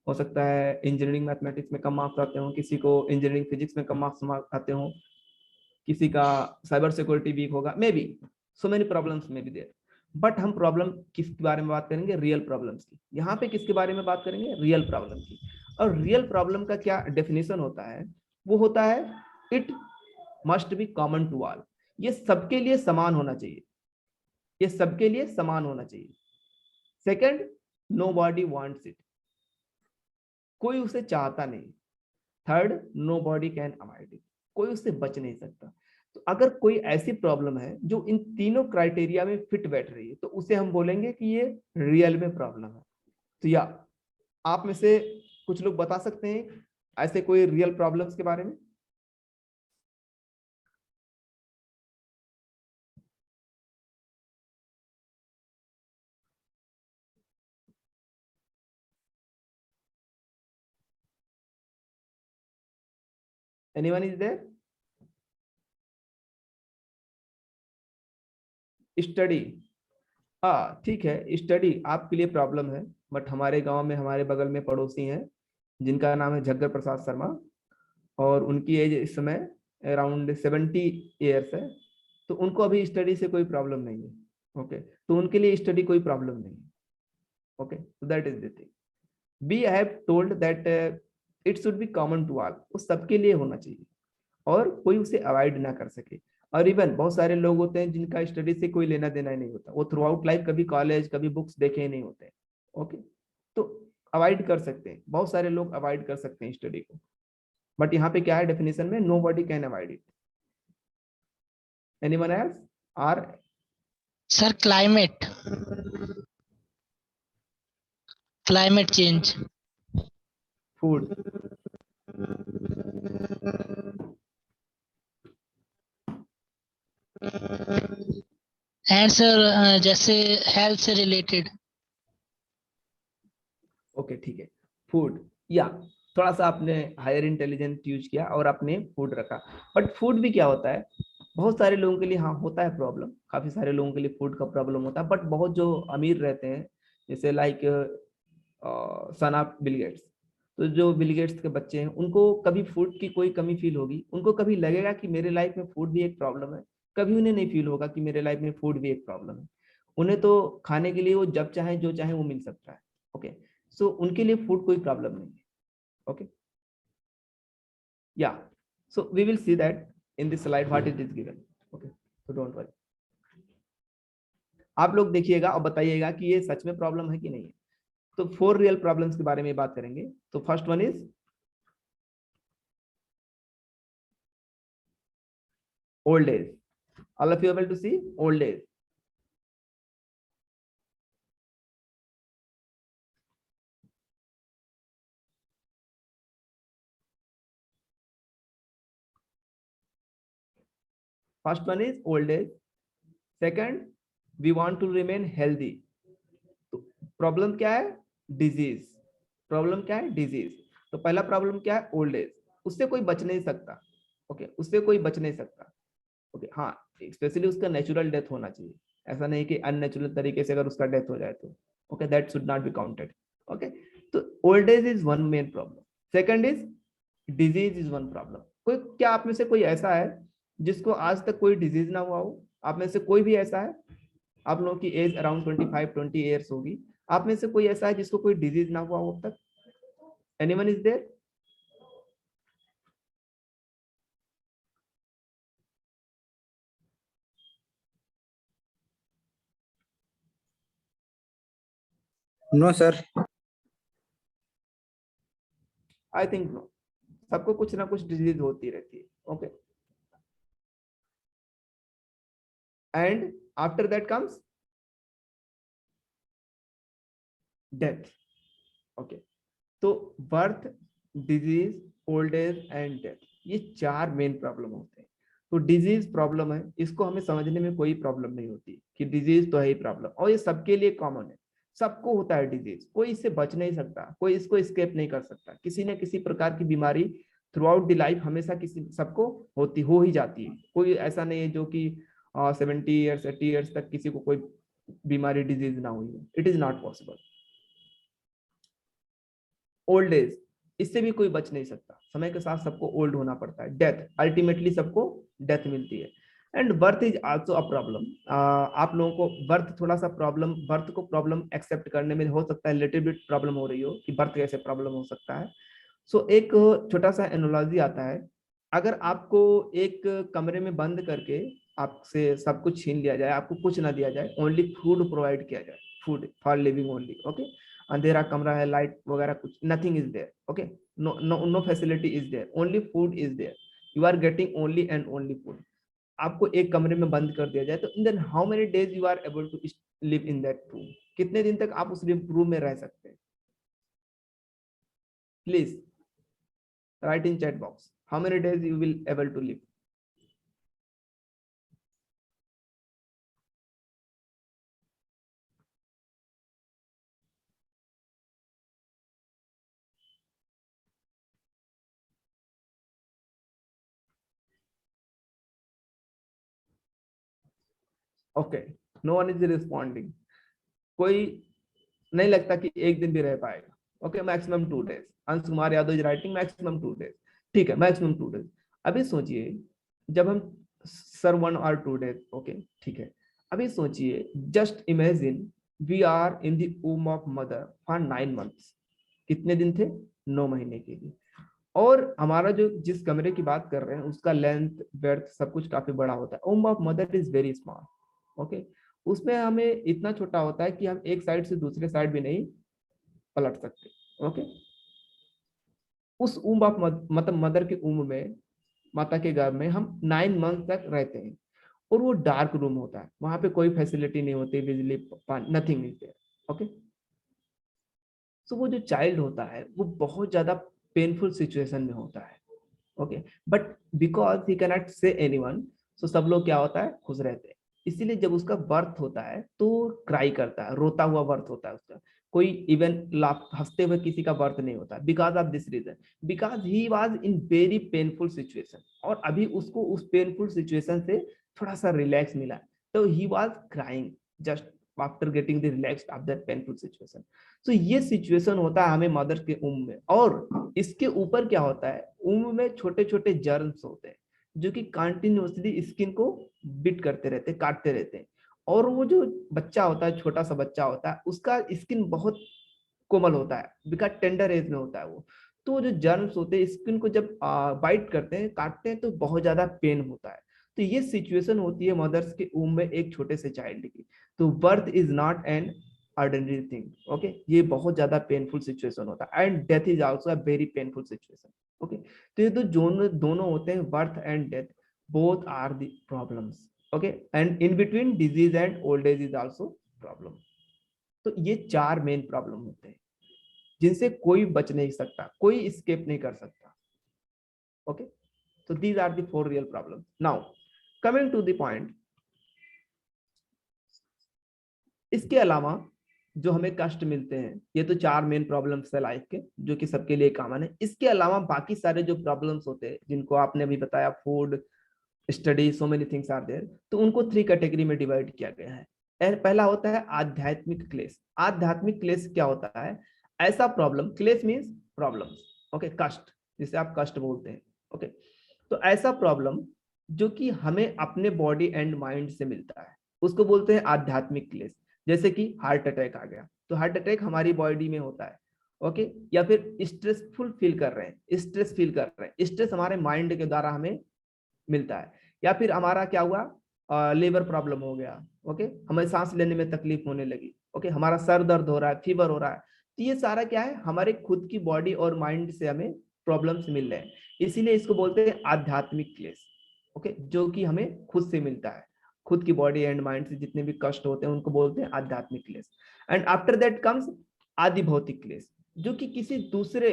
हो सकता है इंजीनियरिंग मैथमेटिक्स में कम मार्क्स आते हों, किसी को इंजीनियरिंग फिजिक्स में कम मार्क्स आते हों, किसी का साइबर सिक्योरिटी वीक होगा, may be so many problems may be there. But हम प्रॉब्लम किसके बारे में बात करेंगे? रियल प्रॉब्लम्स की. यहाँ पे किसके बारे में बात करेंगे? रियल प्रॉब्लम की. और रियल प्रॉब्लम का क्या डेफिनेशन होता है? वो होता है it must be common to all. ये सबके लिए समान होना चाहिए. ये सबके लिए समान होना चाहिए. Second, nobody wants it. कोई उसे चाहता नहीं. Third, nobody can avoid it. कोई उससे बच नहीं सकता. तो अगर कोई ऐसी प्रॉब्लम है जो इन तीनों क्राइटेरिया में फिट बैठ रही है, तो उसे हम बोलेंगे कि ये रियल में प्रॉब्लम है. तो या आप में से कुछ लोग बता सकते हैं ऐसे कोई रियल प्रॉब्लम्स के बारे में? Anyone is there? स्टडी. हाँ ठीक है, स्टडी आपके लिए प्रॉब्लम है, बट हमारे गांव में हमारे बगल में पड़ोसी हैं जिनका नाम है झग्गर प्रसाद शर्मा, और उनकी एज इस समय अराउंड 70 ईयर्स है. तो उनको अभी स्टडी से कोई प्रॉब्लम नहीं है. ओके, तो उनके लिए स्टडी कोई प्रॉब्लम नहीं है. Okay, so that is the thing. We have told that it should be common to all. वो सबके लिए होना चाहिए और कोई उसे अवॉइड ना कर सके. और इवन बहुत सारे लोग होते हैं जिनका स्टडी से कोई लेना देना ही नहीं होता. वो थ्रू आउट लाइफ कभी कॉलेज कभी बुक्स देखे ही नहीं होते. ओके, तो अवॉइड कर सकते हैं, बहुत सारे लोग अवॉइड कर सकते हैं स्टडी को. बट यहाँ पे क्या है डेफिनेशन में? Nobody can avoid it. Anyone else? Are sir climate change. Food. And sir जैसे हेल्थ से रिलेटेड. ओके ठीक है, फूड. या थोड़ा सा आपने हायर इंटेलिजेंस यूज किया और आपने फूड रखा, बट फूड भी क्या होता है? बहुत सारे लोगों के लिए हाँ होता है प्रॉब्लम, काफी सारे लोगों के लिए फूड का प्रॉब्लम होता है, बट बहुत जो अमीर रहते हैं जैसे like son of Bill Gates, तो जो बिल गेट्स के बच्चे हैं उनको कभी फूड की कोई कमी फील होगी, उनको कभी लगेगा कि मेरे लाइफ में फूड भी एक प्रॉब्लम है, कभी उन्हें नहीं फील होगा कि मेरे लाइफ में फूड भी एक प्रॉब्लम है। उन्हें तो खाने के लिए वो जब चाहे जो चाहे वो मिल सकता है। ओके, सो उनके लिए फूड कोई प्रॉब्लम नहीं है। ओके, या so we will see that in this slide what it is given. Okay, so don't worry, आप लोग देखिएगा और बताइएगा कि ये सच में प्रॉब्लम है कि नहीं है। तो 4 रियल प्रॉब्लम्स के बारे में बात करेंगे। तो first one is old age. All of you able to see old age? First one is old age. Second, we want to remain healthy. तो प्रॉब्लम क्या है? डिजीज। प्रॉब्लम क्या है? डिजीज। तो पहला प्रॉब्लम क्या है? Old as. उससे कोई बच नहीं सकता। ओके, उससे कोई बच नहीं सकता। ओके, हाँ, स्पेशली उसका नेचुरल डेथ होना चाहिए, ऐसा नहीं कि अननेचुरल तरीके से अगर उसका डेथ हो जाए तो okay, that should not be counted. Okay, तो old age is one main problem. Second is disease is one problem. कोई, क्या आप में से कोई ऐसा है जिसको आज तक कोई डिजीज ना हुआ हो? आप में से कोई भी ऐसा है? आप लोगों की एज अराउंड 25-20 ईयर्स होगी, आप में से कोई ऐसा है जिसको कोई डिजीज ना हुआ हो अब तक? Anyone is there? No sir. I think no, सबको कुछ ना कुछ डिजीज होती रहती है। Okay, and after that comes death. Okay, तो birth, disease, old age and death, ये 4 मेन प्रॉब्लम होते हैं। तो डिजीज प्रॉब्लम है, इसको हमें समझने में कोई प्रॉब्लम नहीं होती कि डिजीज तो है ही प्रॉब्लम, और ये सबके लिए कॉमन है, सबको होता है डिजीज, कोई इससे बच नहीं सकता, कोई इसको एस्केप नहीं कर सकता। किसी न किसी प्रकार की बीमारी थ्रू आउट द लाइफ हमेशा किसी सबको होती हो ही जाती है। कोई ऐसा नहीं है जो कि 70 ईयर्स 80 ईयर्स तक किसी को कोई बीमारी डिजीज ना हुई हो, it is not possible. Old age, इससे भी कोई बच नहीं सकता, समय के साथ सबको ओल्ड होना पड़ता है। डेथ, अल्टीमेटली सबको डेथ मिलती है। And birth is also a problem. आप लोगों को बर्थ थोड़ा सा प्रॉब्लम, बर्थ को प्रॉब्लम एक्सेप्ट करने में हो सकता है लिटिल बिट प्रॉब्लम हो रही हो कि बर्थ कैसे प्रॉब्लम हो सकता है। सो एक छोटा सा एनोलॉजी आता है, अगर आपको एक कमरे में बंद करके आपसे सब कुछ छीन लिया जाए, आपको कुछ ना दिया जाए, ओनली फूड प्रोवाइड किया जाए, food for living only. Okay, अंधेरा कमरा है, लाइट वगैरह कुछ, nothing is there. Okay, no no no facility is there, only food is there, you are getting only and only food. आपको एक कमरे में बंद कर दिया जाए तो then how many days you are able to live in that room? कितने दिन तक आप उस रूम में रह सकते हैं? Please write in chat box how many days you will able to live. Okay, no one is responding. कोई नहीं लगता कि एक दिन भी रह पाएगा। Okay, maximum 2 days। अंश Kumar Yadav is writing maximum 2 days। ठीक है, मैक्सिमम 2 days। अभी सोचिए जब हम सर 1 or 2 days, ओके ठीक है, अभी सोचिए, just imagine we are in the womb of mother for 9 months। कितने दिन थे? 9 महीने के लिए। और हमारा जो जिस कमरे की बात कर रहे हैं उसका लेंथ, ब्रेड्थ सब कुछ काफी बड़ा होता है। womb of mother is very small. Okay, उसमें हमें इतना छोटा होता है कि हम एक साइड से दूसरे साइड भी नहीं पलट सकते। ओके, उस womb ऑफ मतलब मदर के womb में, माता के गर्भ में हम 9 months तक रहते हैं, और वो डार्क रूम होता है, वहां पे कोई फैसिलिटी नहीं होती, बिजली पानी, नथिंग इज देयर। ओके, सो वो जो चाइल्ड होता है वो बहुत ज्यादा पेनफुल सिचुएशन में होता है। Okay, but because he can not से एनीवन, सो सब लोग क्या होता है, खुश रहते हैं। इसीलिए जब उसका बर्थ होता है तो क्राई करता है, रोता हुआ बर्थ होता है उसका, कोई इवन हंसते हुए किसी का बर्थ नहीं होता, because of this reason, because he was in very painful situation, और अभी उसको उस पेनफुल सिचुएशन से थोड़ा सा रिलैक्स मिला, तो he was crying just after getting the relaxed of that painful situation. तो ये सिचुएशन होता है हमें मदर के उम्र में, और इसके ऊपर क्या होता है, उम्र में छोटे छोटे जर्म्स होते हैं जो कि कंटिन्यूअसली स्किन को बिट करते रहते हैं, काटते रहते हैं, और वो जो बच्चा होता है, छोटा सा बच्चा होता है, उसका स्किन बहुत कोमल होता है, बिकॉज टेंडर एज में होता है वो, तो जो जर्म्स होते हैं स्किन को जब बाइट करते हैं, काटते हैं, तो बहुत ज्यादा पेन होता है। तो ये सिचुएशन होती है मदर्स के उम्र में एक छोटे से चाइल्ड की। तो birth is not an ordinary thing, okay, ये बहुत ज्यादा पेनफुल सिचुएशन होता है, and death is also a very painful situation, okay. तो ये तो दोनों होते हैं, birth and death, both are the problems, okay, and in between disease and old age is also problem. तो ये 4 मेन प्रॉब्लम होते हैं जिनसे कोई बच नहीं सकता, कोई स्केप नहीं कर सकता, okay. So these are the 4 real problems. Now coming to the point, इसके अलावा जो हमें कष्ट मिलते हैं, ये तो 4 मेन प्रॉब्लम्स है लाइफ के जो कि सबके लिए कॉमन है। इसके अलावा बाकी सारे जो प्रॉब्लम्स होते हैं जिनको आपने अभी बताया, food, study, so many things are there, तो उनको 3 कैटेगरी में डिवाइड किया गया है। पहला होता है आध्यात्मिक क्लेश। आध्यात्मिक क्लेश क्या होता है, ऐसा प्रॉब्लम, क्लेश मीन्स प्रॉब्लम्स, ओके, कष्ट, जिसे आप कष्ट बोलते हैं, ओके। तो ऐसा प्रॉब्लम जो कि हमें अपने बॉडी एंड माइंड से मिलता है, उसको बोलते हैं आध्यात्मिक क्लेश। जैसे कि हार्ट अटैक आ गया, तो हार्ट अटैक हमारी बॉडी में होता है, ओके, या फिर स्ट्रेसफुल फील कर रहे हैं, स्ट्रेस फील कर रहे हैं, स्ट्रेस हमारे माइंड के द्वारा हमें मिलता है, या फिर हमारा क्या हुआ, लीवर प्रॉब्लम हो गया, ओके, हमें सांस लेने में तकलीफ होने लगी, ओके, हमारा सर दर्द हो रहा है, फीवर हो रहा है, तो ये सारा क्या है, हमारे खुद की बॉडी और माइंड से हमें प्रॉब्लम्स मिल रहे हैं, इसीलिए इसको बोलते हैं आध्यात्मिक क्लेश, ओके, जो कि हमें खुद से मिलता है, खुद की बॉडी एंड माइंड से जितने भी कष्ट होते हैं उनको बोलते हैं आध्यात्मिक क्लेश। एंड आफ्टर दैट कम्स आदि भौतिक क्लेश, जो कि किसी दूसरे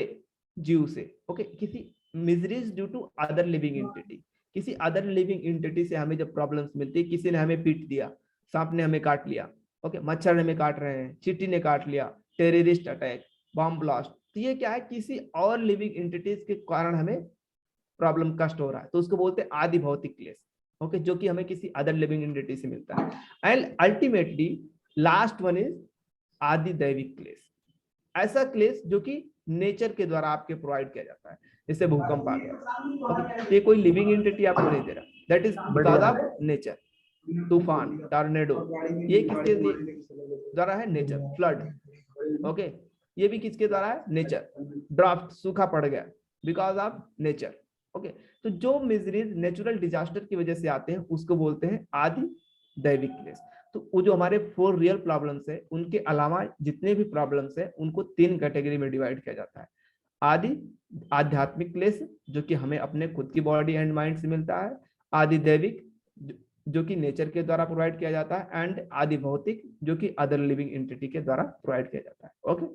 जीव से, ओके, किसी miseries due to other living entity, किसी अदर लिविंग एंटिटी से हमें जब प्रॉब्लम्स मिलती है, किसी ने हमें पीट दिया, सांप ने हमें काट लिया, ओके, मच्छर ने हमें काट रहे हैं, चींटी ने काट लिया, टेररिस्ट अटैक, बॉम्ब ब्लास्ट, तो ये क्या है, किसी और लिविंग एंटिटीज के कारण हमें प्रॉब्लम कष्ट हो रहा है, तो उसको बोलते हैं आदि भौतिक क्लेश, ओके, जो कि हमें किसी अदर लिविंग एंटिटी से मिलता है। And ultimately last one is आदि दैविक क्लेश, ऐसा क्लेश जो कि नेचर के द्वारा आपके प्रोवाइड किया जाता है, जैसे भूकंप आ गया, ओके, ये कोई लिविंग एंटिटी आपको नहीं दे रहा, that is because of nature. तूफान, टॉर्नेडो, ये किसके द्वारा है, नेचर। फ्लड, ओके, ये भी किसके द्वारा है, नेचर। ड्राफ्ट, सूखा पड़ गया, बिकॉज ऑफ नेचर, ओके। तो जो मिजरीज नेचुरल डिजास्टर की वजह से आते हैं उसको बोलते हैं आदि दैविक क्लेश। तो वो जो हमारे 4 रियल प्रॉब्लम्स है, उनके अलावा जितने भी प्रॉब्लम्स है उनको 3 कैटेगरी में डिवाइड किया जाता है। आदि आध्यात्मिक क्लेश, जो कि हमें अपने खुद की बॉडी एंड माइंड से मिलता है, आदि दैविक, जो कि नेचर के द्वारा प्रोवाइड किया जाता है, एंड आदि भौतिक, जो कि अदर लिविंग एंटिटी के द्वारा प्रोवाइड किया जाता है, ओके।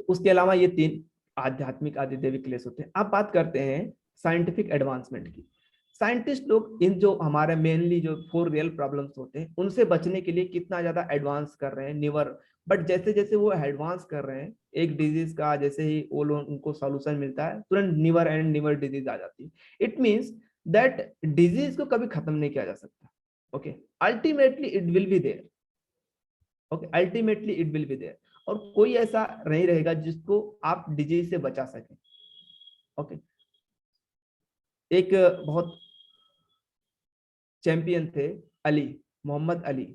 उसके अलावा ये 3 आध्यात्मिक आदि दैविक क्लेश होते हैं। अब बात करते हैं साइंटिफिक एडवांसमेंट की। साइंटिस्ट लोग इन जो हमारे मेनली जो 4 रियल प्रॉब्लम्स होते हैं उनसे बचने के लिए कितना ज्यादा एडवांस कर रहे हैं, न्यूअर, बट जैसे जैसे वो एडवांस कर रहे हैं, एक डिजीज का जैसे ही वो लोग उनको सॉल्यूशन मिलता है, तुरंत न्यूअर एंड न्यूअर डिजीज आ जाती है। इट मींस दैट डिजीज को कभी खत्म नहीं किया जा सकता, okay, ultimately it will be there, okay, ultimately it will be there, और कोई ऐसा नहीं रहेगा जिसको आप डिजीज से बचा सके, ओके। एक बहुत चैंपियन थे Ali, Muhammad Ali,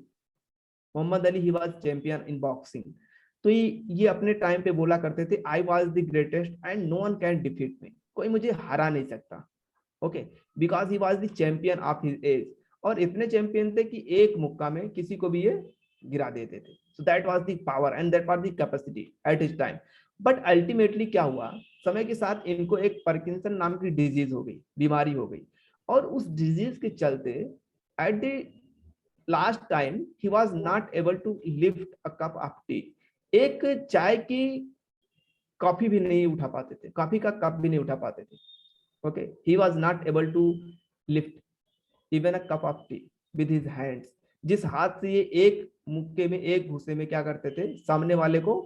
Muhammad Ali, he was champion in boxing. तो ये अपने टाइम पे बोला करते थे, I was the greatest and no one can defeat me, कोई मुझे हरा नहीं सकता, okay, because he was the champion of his age, और इतने चैंपियन थे कि एक मुक्का में किसी को भी ये गिरा देते थे। So that was the power and that was the capacity at his time. But ultimately क्या हुआ, समय के साथ इनको एक पार्किंसन नाम की डिजीज हो गई, बीमारी हो गई, और उस डिजीज के चलते at the last time he was not able to lift a cup of tea, एक चाय की कॉफी भी नहीं उठा पाते थे, कॉफी का कप भी नहीं उठा पाते थे, okay, he was not able to lift even a cup of tea with his hands, जिस हाथ से ये एक मुक्के में एक घुसे में क्या करते थे, सामने वाले को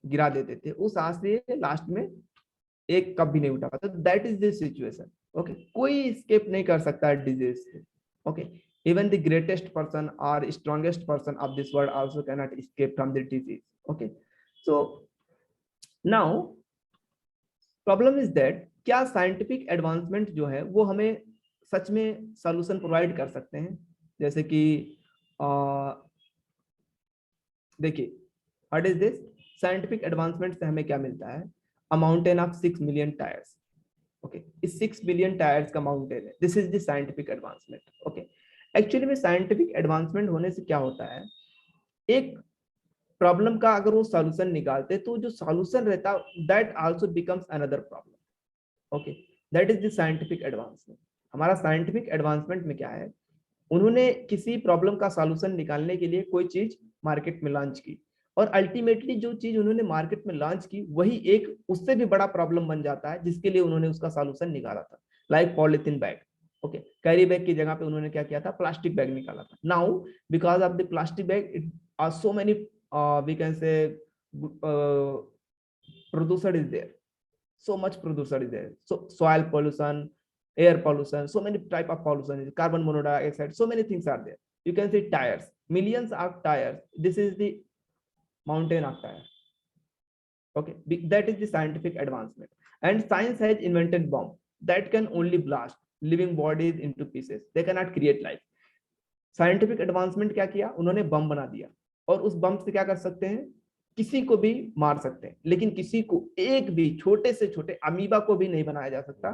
गिरा देते थे, उस हाथ से लास्ट में एक कप भी नहीं उठा पाता। That is this situation. Okay, कोई स्केप नहीं कर सकता है डिजीज से। Okay, even the greatest person or strongest person of this world also cannot escape from the disease. Okay, so now problem is that क्या साइंटिफिक एडवांसमेंट जो है वो हमें सच में सॉल्यूशन प्रोवाइड कर सकते हैं? जैसे कि देखिए, what is this, scientific advancement से हमें क्या मिलता है? अ mountain of 6 million tyres. Okay, इस 6 मिलियन टायर्स का माउंटेन है, this is the scientific advancement. Okay, actually में साइंटिफिक एडवांसमेंट होने से क्या होता है, एक प्रॉब्लम का अगर वो सॉल्यूशन निकालते तो जो सॉल्यूशन रहता that also becomes another problem. Okay, that is the scientific advancement. हमारा साइंटिफिक एडवांसमेंट में क्या है, उन्होंने किसी प्रॉब्लम का सॉल्यूशन निकालने के लिए कोई चीज मार्केट में लॉन्च की, और अल्टीमेटली जो चीज उन्होंने मार्केट में लॉन्च की वही एक उससे भी बड़ा प्रॉब्लम बन जाता है जिसके लिए उन्होंने उसका सॉल्यूशन निकाला था। Like polythene bag. Okay, carry bag की जगह पे उन्होंने क्या किया था, प्लास्टिक बैग निकाला था। Now because of the plastic bag it are so many we can say producer is there, so much producer is there, so soil pollution, air pollution, so many type of pollution, carbon monoxide, so many things are there. You can see tires, millions of tires, this is the mountain of tire. Okay, that is the scientific advancement. And science has invented bomb that can only blast living bodies into pieces, they cannot create life. Scientific advancement क्या किया, उन्होंने बम बना दिया, और उस बम से क्या कर सकते हैं, किसी को भी मार सकते हैं, लेकिन किसी को एक भी छोटे से छोटे अमीबा को भी नहीं बनाया जा सकता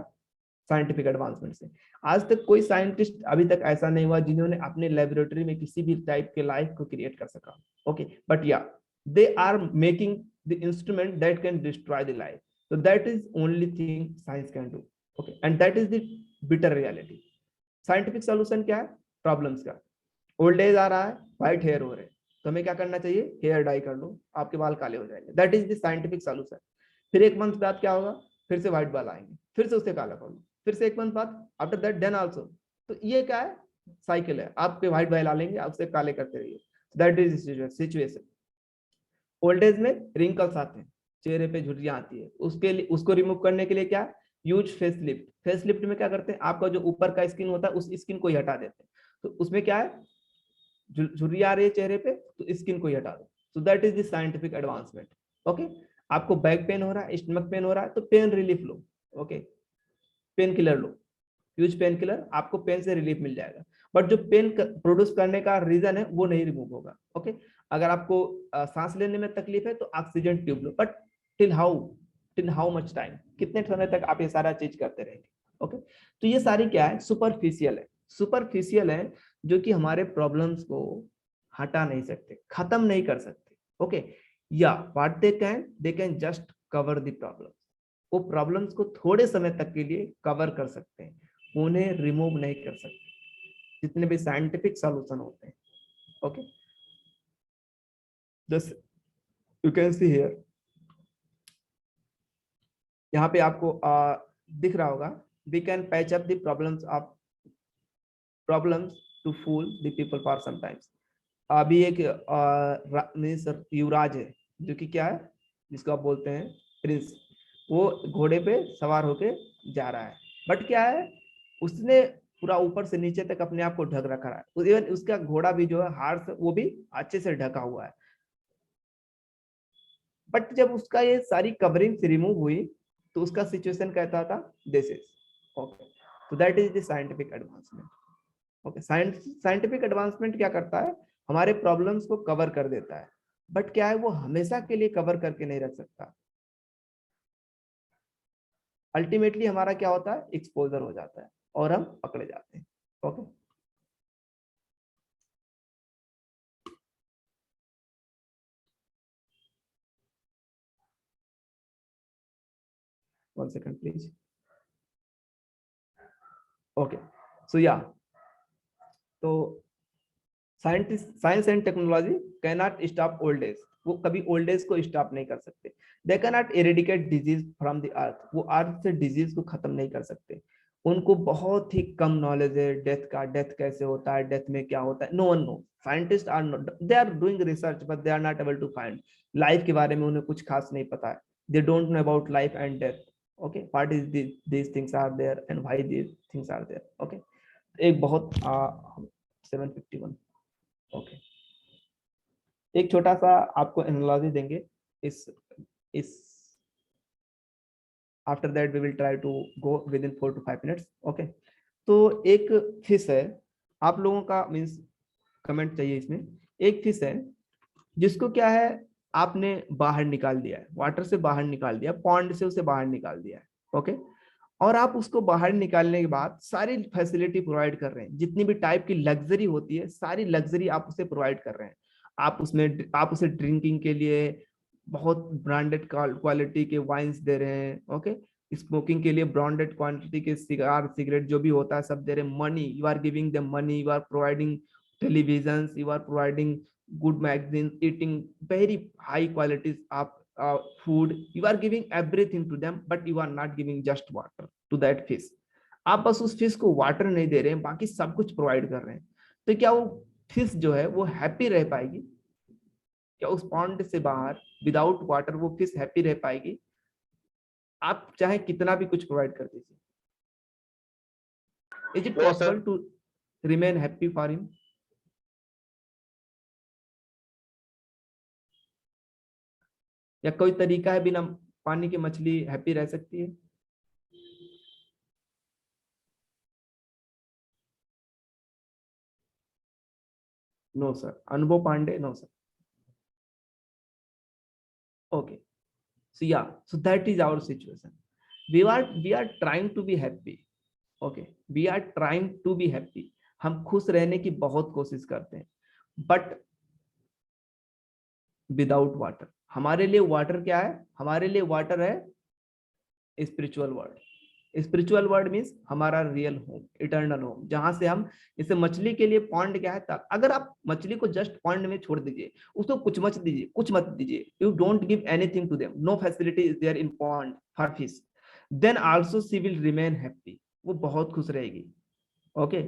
साइंटिफिक एडवांसमेंट से। आज तक कोई साइंटिस्ट अभी तक ऐसा नहीं हुआ जिन्होंने अपने लेबोरेटरी में किसी भी टाइप के लाइफ को क्रिएट कर सका। Okay, but yeah they are making the instrument that can destroy the life, so that is only thing science can do. Okay, and that is the bitter reality. Scientific solution क्या है problems का? Old age आ रहा है, white hair हो रहे हैं, तो हमें क्या करना चाहिए, हेयर डाई कर लो, आपके बाल काले हो जाएंगे, that is the scientific solution. फिर एक मंथ बाद क्या होगा, फिर से व्हाइट बाल आएंगे, फिर से उससे काला कर लो, फिर से एक मंथ बाद आफ्टर दैट देन आल्सो। तो ये क्या है, साइकिल है, आपके व्हाइट बाल आ लेंगे, आपसे काले करते रहिए, that is situation. Old age में रिंकल्स आते हैं, चेहरे पे झुर्रियां आती है, उसके लिए उसको रिमूव करने के लिए क्या, use face lift. Face lift में क्या करते हैं, आपका जो ऊपर का स्किन होता है उस स्किन को ही हटा देते हैं, तो उसमें क्या है, झुर्रियां आ रही है चेहरे पे तो स्किन को ही हटा दो, सो that is the scientific advancement. Okay, आपको बैक पेन हो रहा है, स्टमक पेन हो रहा है, तो पेन रिलीफ लो। ओके, पेन किलर लो, यूज पेन किलर, आपको पेन से रिलीफ मिल जाएगा, बट जो पेन प्रोड्यूस करने का रीजन है वो नहीं रिमूव होगा। ओके, अगर आपको सांस लेने में तकलीफ है तो oxygen tube low, but till how much time, कितने समय तक आप ये सारा चीज करते रहेंगे। ओके, तो ये सारी क्या है, सुपरफिशियल है, जो कि हमारे प्रॉब्लम्स को हटा नहीं सकते, खत्म नहीं कर सकते। ओके, या what they can just cover the problem, वो प्रॉब्लम्स को थोड़े समय तक के लिए कवर कर सकते हैं, उन्हें रिमूव नहीं कर सकते, जितने भी साइंटिफिक सॉल्यूशन होते हैं। Okay, just you can see here, यहाँ पे आपको दिख रहा होगा, we can patch up the problems to fool the people for some times. अभी एक युवराज है जो कि क्या है, जिसको आप बोलते हैं प्रिंस, वो घोड़े पे सवार होके जा रहा है, बट क्या है, उसने पूरा ऊपर से नीचे तक अपने आप को ढक रखा है, इवन उसका घोड़ा भी जो है हार्स वो भी अच्छे से ढका हुआ है, बट जब उसका ये सारी कवरिंग रिमूव हुई तो उसका सिचुएशन कहता था दिस इज ओके, तो that is the scientific advancement. Okay, scientific advancement क्या करता है, हमारे प्रॉब्लम्स को कवर कर देता है, बट क्या है, वो हमेशा के लिए कवर करके नहीं रख सकता, अल्टीमेटली हमारा क्या होता है, एक्सपोजर हो जाता है और हम पकड़े जाते हैं। Okay, one second please. Okay, so yeah, तो science and technology cannot stop old age, वो कभी ओल्ड एज को स्टॉप नहीं कर सकते। They cannot eradicate disease from the earth, वो अर्थ से डिजीज को खत्म नहीं कर सकते। उनको बहुत ही कम नॉलेज है डेथ का, डेथ कैसे होता है, डेथ में क्या होता है, no one know. Scientist are not, they are doing research but they are not able to find. Life के बारे में उन्हें कुछ खास नहीं पता है, they don't know about life and death. Okay, what is these things are there and why these things are there। Okay, एक बहुत 751। ओके, एक छोटा सा आपको एनालॉजी देंगे इस after that we will try to go with in 4 to 5 minutes। Okay, तो एक फिश है, आप लोगों का मीन्स कमेंट चाहिए इसमें। एक फिश है जिसको क्या है, आपने बाहर निकाल दिया है, वाटर से बाहर निकाल दिया, पॉन्ड से उसे बाहर निकाल दिया है। ओके, और आप उसको बाहर निकालने के बाद सारी फैसिलिटी प्रोवाइड कर रहे हैं, जितनी भी टाइप की लग्जरी होती है सारी लग्जरी आप उसे प्रोवाइड कर रहे हैं। आप उसे ड्रिंकिंग के लिए बहुत ब्रांडेड क्वालिटी के वाइन्स दे रहे हैं। ओके, स्मोकिंग के लिए ब्रांडेड क्वांटिटी के सिगार सिगरेट जो भी होता है सब दे रहे हैं। Money, you are giving them money, you are providing television, you are providing good magazines, eating very high qualities of food, you are giving everything to them, but you are not giving just water to that fish। आप बस उस fish को water नहीं दे रहे हैं, बाकी सब कुछ प्रोवाइड कर रहे हैं। तो क्या वो फिश जो है वो हैप्पी रह पाएगी? क्या उस पॉन्ड से बाहर विदाउट वाटर वो फिश हैप्पी रह पाएगी? आप चाहे कितना भी कुछ प्रोवाइड कर दीजिए, is it Yes, sir. Possible to remain happy for him? या कोई तरीका है बिना पानी की मछली हैप्पी रह सकती है? No sir. Anubhav Pandey, no sir. Okay, so yeah, so that is our situation। we are trying to be happy। Okay, we are trying to be happy। हम खुश रहने की बहुत कोशिश करते हैं, बट विदाउट वाटर। हमारे लिए वाटर क्या है? हमारे लिए वाटर है spiritual world. Spiritual world means हमारा रियल होम, इटर्नल होम, जहां से हम, जैसे मछली के लिए पॉन्ड क्या है, तक अगर आप मछली को जस्ट पॉन्ड में छोड़ दीजिए, उसको कुछ मत दीजिए, कुछ मत दीजिए, you don't give anything to them, no facility is there in pond for fish, then also she will remain happy, वो बहुत खुश रहेगी। ओके,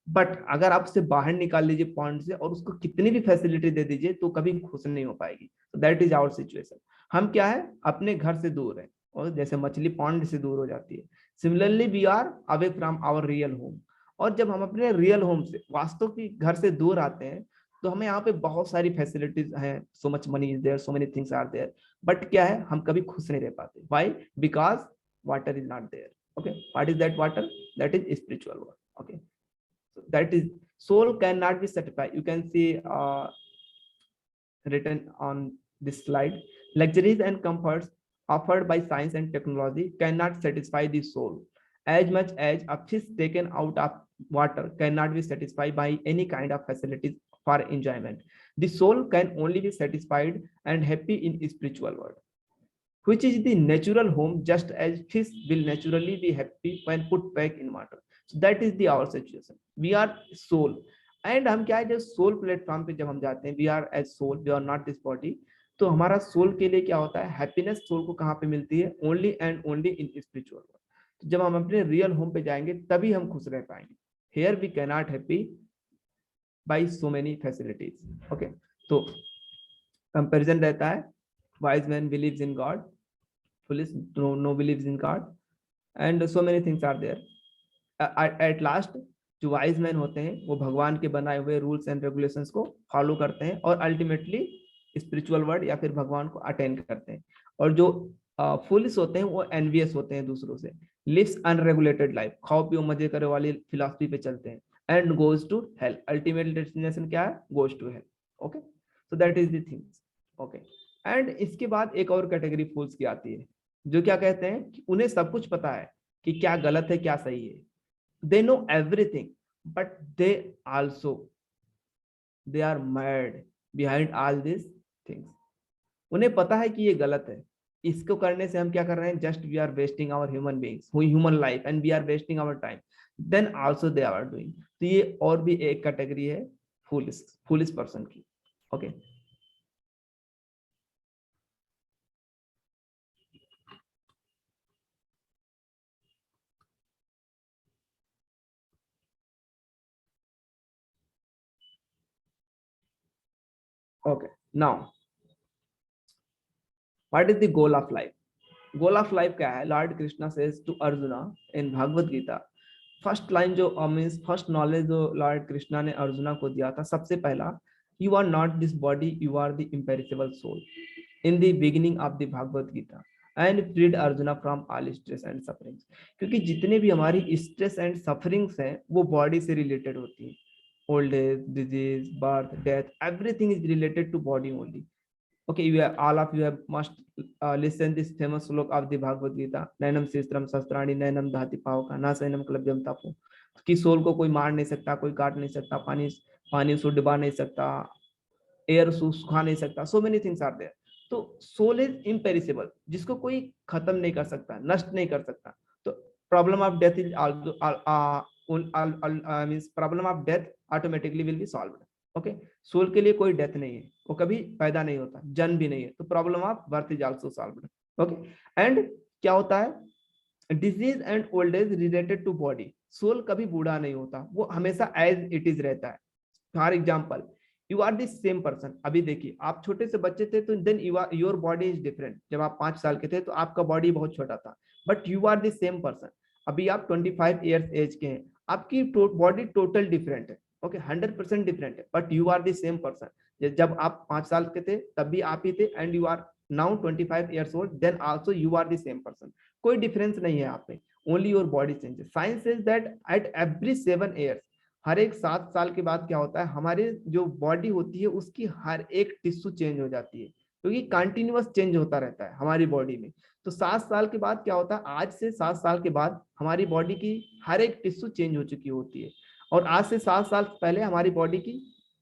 बट अगर आप उसे बाहर निकाल लीजिए पॉन्ड से और उसको कितनी भी फैसिलिटी दे दीजिए तो कभी खुश नहीं हो पाएगी। That is our situation. हम क्या है, अपने घर से दूर है, और जैसे मछली पॉन्ड से दूर हो जाती है, similarly we are away from our real home. और जब हम अपने रियल होम से, वास्तव की घर से दूर आते हैं, तो हमें यहाँ पे बहुत सारी फैसिलिटीज हैं, so much money is there, so many things are there, but क्या है, हम कभी खुश नहीं रह पाते। Why? Because water is not there. Okay, what is that water? That is spiritual water. Okay, that is, soul cannot be satisfied। You can see written on this slide, luxuries and comforts offered by science and technology cannot satisfy the soul as much as a fish taken out of water cannot be satisfied by any kind of facilities for enjoyment। The soul can only be satisfied and happy in spiritual world, which is the natural home, just as fish will naturally be happy when put back in water। So that is the our situation। We are soul, and हम क्या है, जब soul platform पे जब हम जाते हैं, we are as soul, we are not this body. तो हमारा सोल के लिए क्या होता है, हैप्पीनेस सोल को कहाँ पे मिलती है? Only and only in spiritual world. तो जब हम अपने रियल होम पे जाएंगे तभी हम खुश रह पाएंगे। Here we can not happy by so many facilities. Okay, तो कंपेरिजन रहता है, wise man believes in God, foolish no believes in God, and so many things are there। at last जो वाइज मैन होते हैं वो भगवान के बनाए हुए रूल्स एंड रेगुलेशंस को फॉलो करते हैं और अल्टीमेटली स्पिरिचुअल वर्ल्ड या फिर भगवान को अटेंड करते हैं। और जो फुलिश होते हैं वो एनवियस होते हैं दूसरों से, लिव्स अनरेगुलेटेड लाइफ, खाओ पियो मजे करे वाली फिलॉसफी पे चलते हैं, and goes to hell. Ultimate destination क्या है? Goes to hell. Okay, so that is the things. Okay, and इसके बाद एक और कैटेगरी फूल्स की आती है, जो क्या कहते हैं कि उन्हें सब कुछ पता है कि क्या गलत है क्या सही है, they know everything, but they also, they are mad behind all these things। उन्हें पता है कि ये गलत है, इसको करने से हम क्या कर रहे हैं, just we are wasting our human beings, human life, and we are wasting our time, then also they are doing. तो ये और भी एक कैटेगरी है फूलिश पर्सन की। Okay, Okay, now what is the goal of life? Goal of life क्या है? Lord Krishna says to Arjuna in Bhagavad Gita, first line जो मीन्स फर्स्ट नॉलेज जो लॉर्ड कृष्णा ने अर्जुना को दिया था, सबसे पहला, you are not this body, you are the imperishable soul, in the beginning of the Bhagavad Gita, and freed Arjuna from all stress and sufferings. क्योंकि जितने भी हमारी स्ट्रेस एंड सफरिंग्स हैं वो बॉडी से रिलेटेड होती है। Old age, disease, birth, death, everything is related to body only. Okay, all of you have must listen this famous slok of the Bhagavad Gita, नैनम शिस्त्रम शस्त्राणि नैनम दहति पावका न सैनम क्लब्यम तापो, कि सोल को कोई मार नहीं सकता, कोई काट नहीं सकता, पानी उसको डुबा नहीं सकता, एयर सुखा नहीं सकता, so many things are there. तो सोल इज इम्पेरिसेबल, जिसको कोई खत्म नहीं कर सकता, नष्ट नहीं कर सकता। तो problem of death is means problem of death automatically will be solved. Okay, soul के लिए कोई डेथ नहीं है, वो कभी पैदा नहीं होता, जन्म भी नहीं है, तो problem of birth is also solved. Okay, and क्या होता है, disease and old age related to body. Soul कभी बूढ़ा नहीं होता, वो हमेशा एज इट इज रहता है। For example, you are the same person. अभी देखिए, आप छोटे से बच्चे थे तो then your body is different. जब आप 5 साल के थे तो आपका बॉडी बहुत छोटा था, but you are the same person. अभी आप 25 ईयर्स एज के हैं, आपकी बॉडी टोटल डिफरेंट है। ओके, 100% डिफरेंट है, but you are the same person. जब आप 5 साल के थे तब भी आप ही थे, and you are now 25 years old, then also you are the same person. कोई डिफरेंस नहीं है आप में, only your body changes. Science says that at every 7 years, हर एक 7 साल के बाद क्या होता है, हमारे जो बॉडी होती है उसकी हर एक टिश्यू चेंज हो जाती है, क्योंकि कंटिन्यूअस चेंज होता रहता है हमारी बॉडी में। तो 7 साल के बाद क्या होता है, आज से 7 साल के बाद हमारी बॉडी की हर एक टिश्यू चेंज हो चुकी होती है, और आज से 7 साल पहले हमारी बॉडी की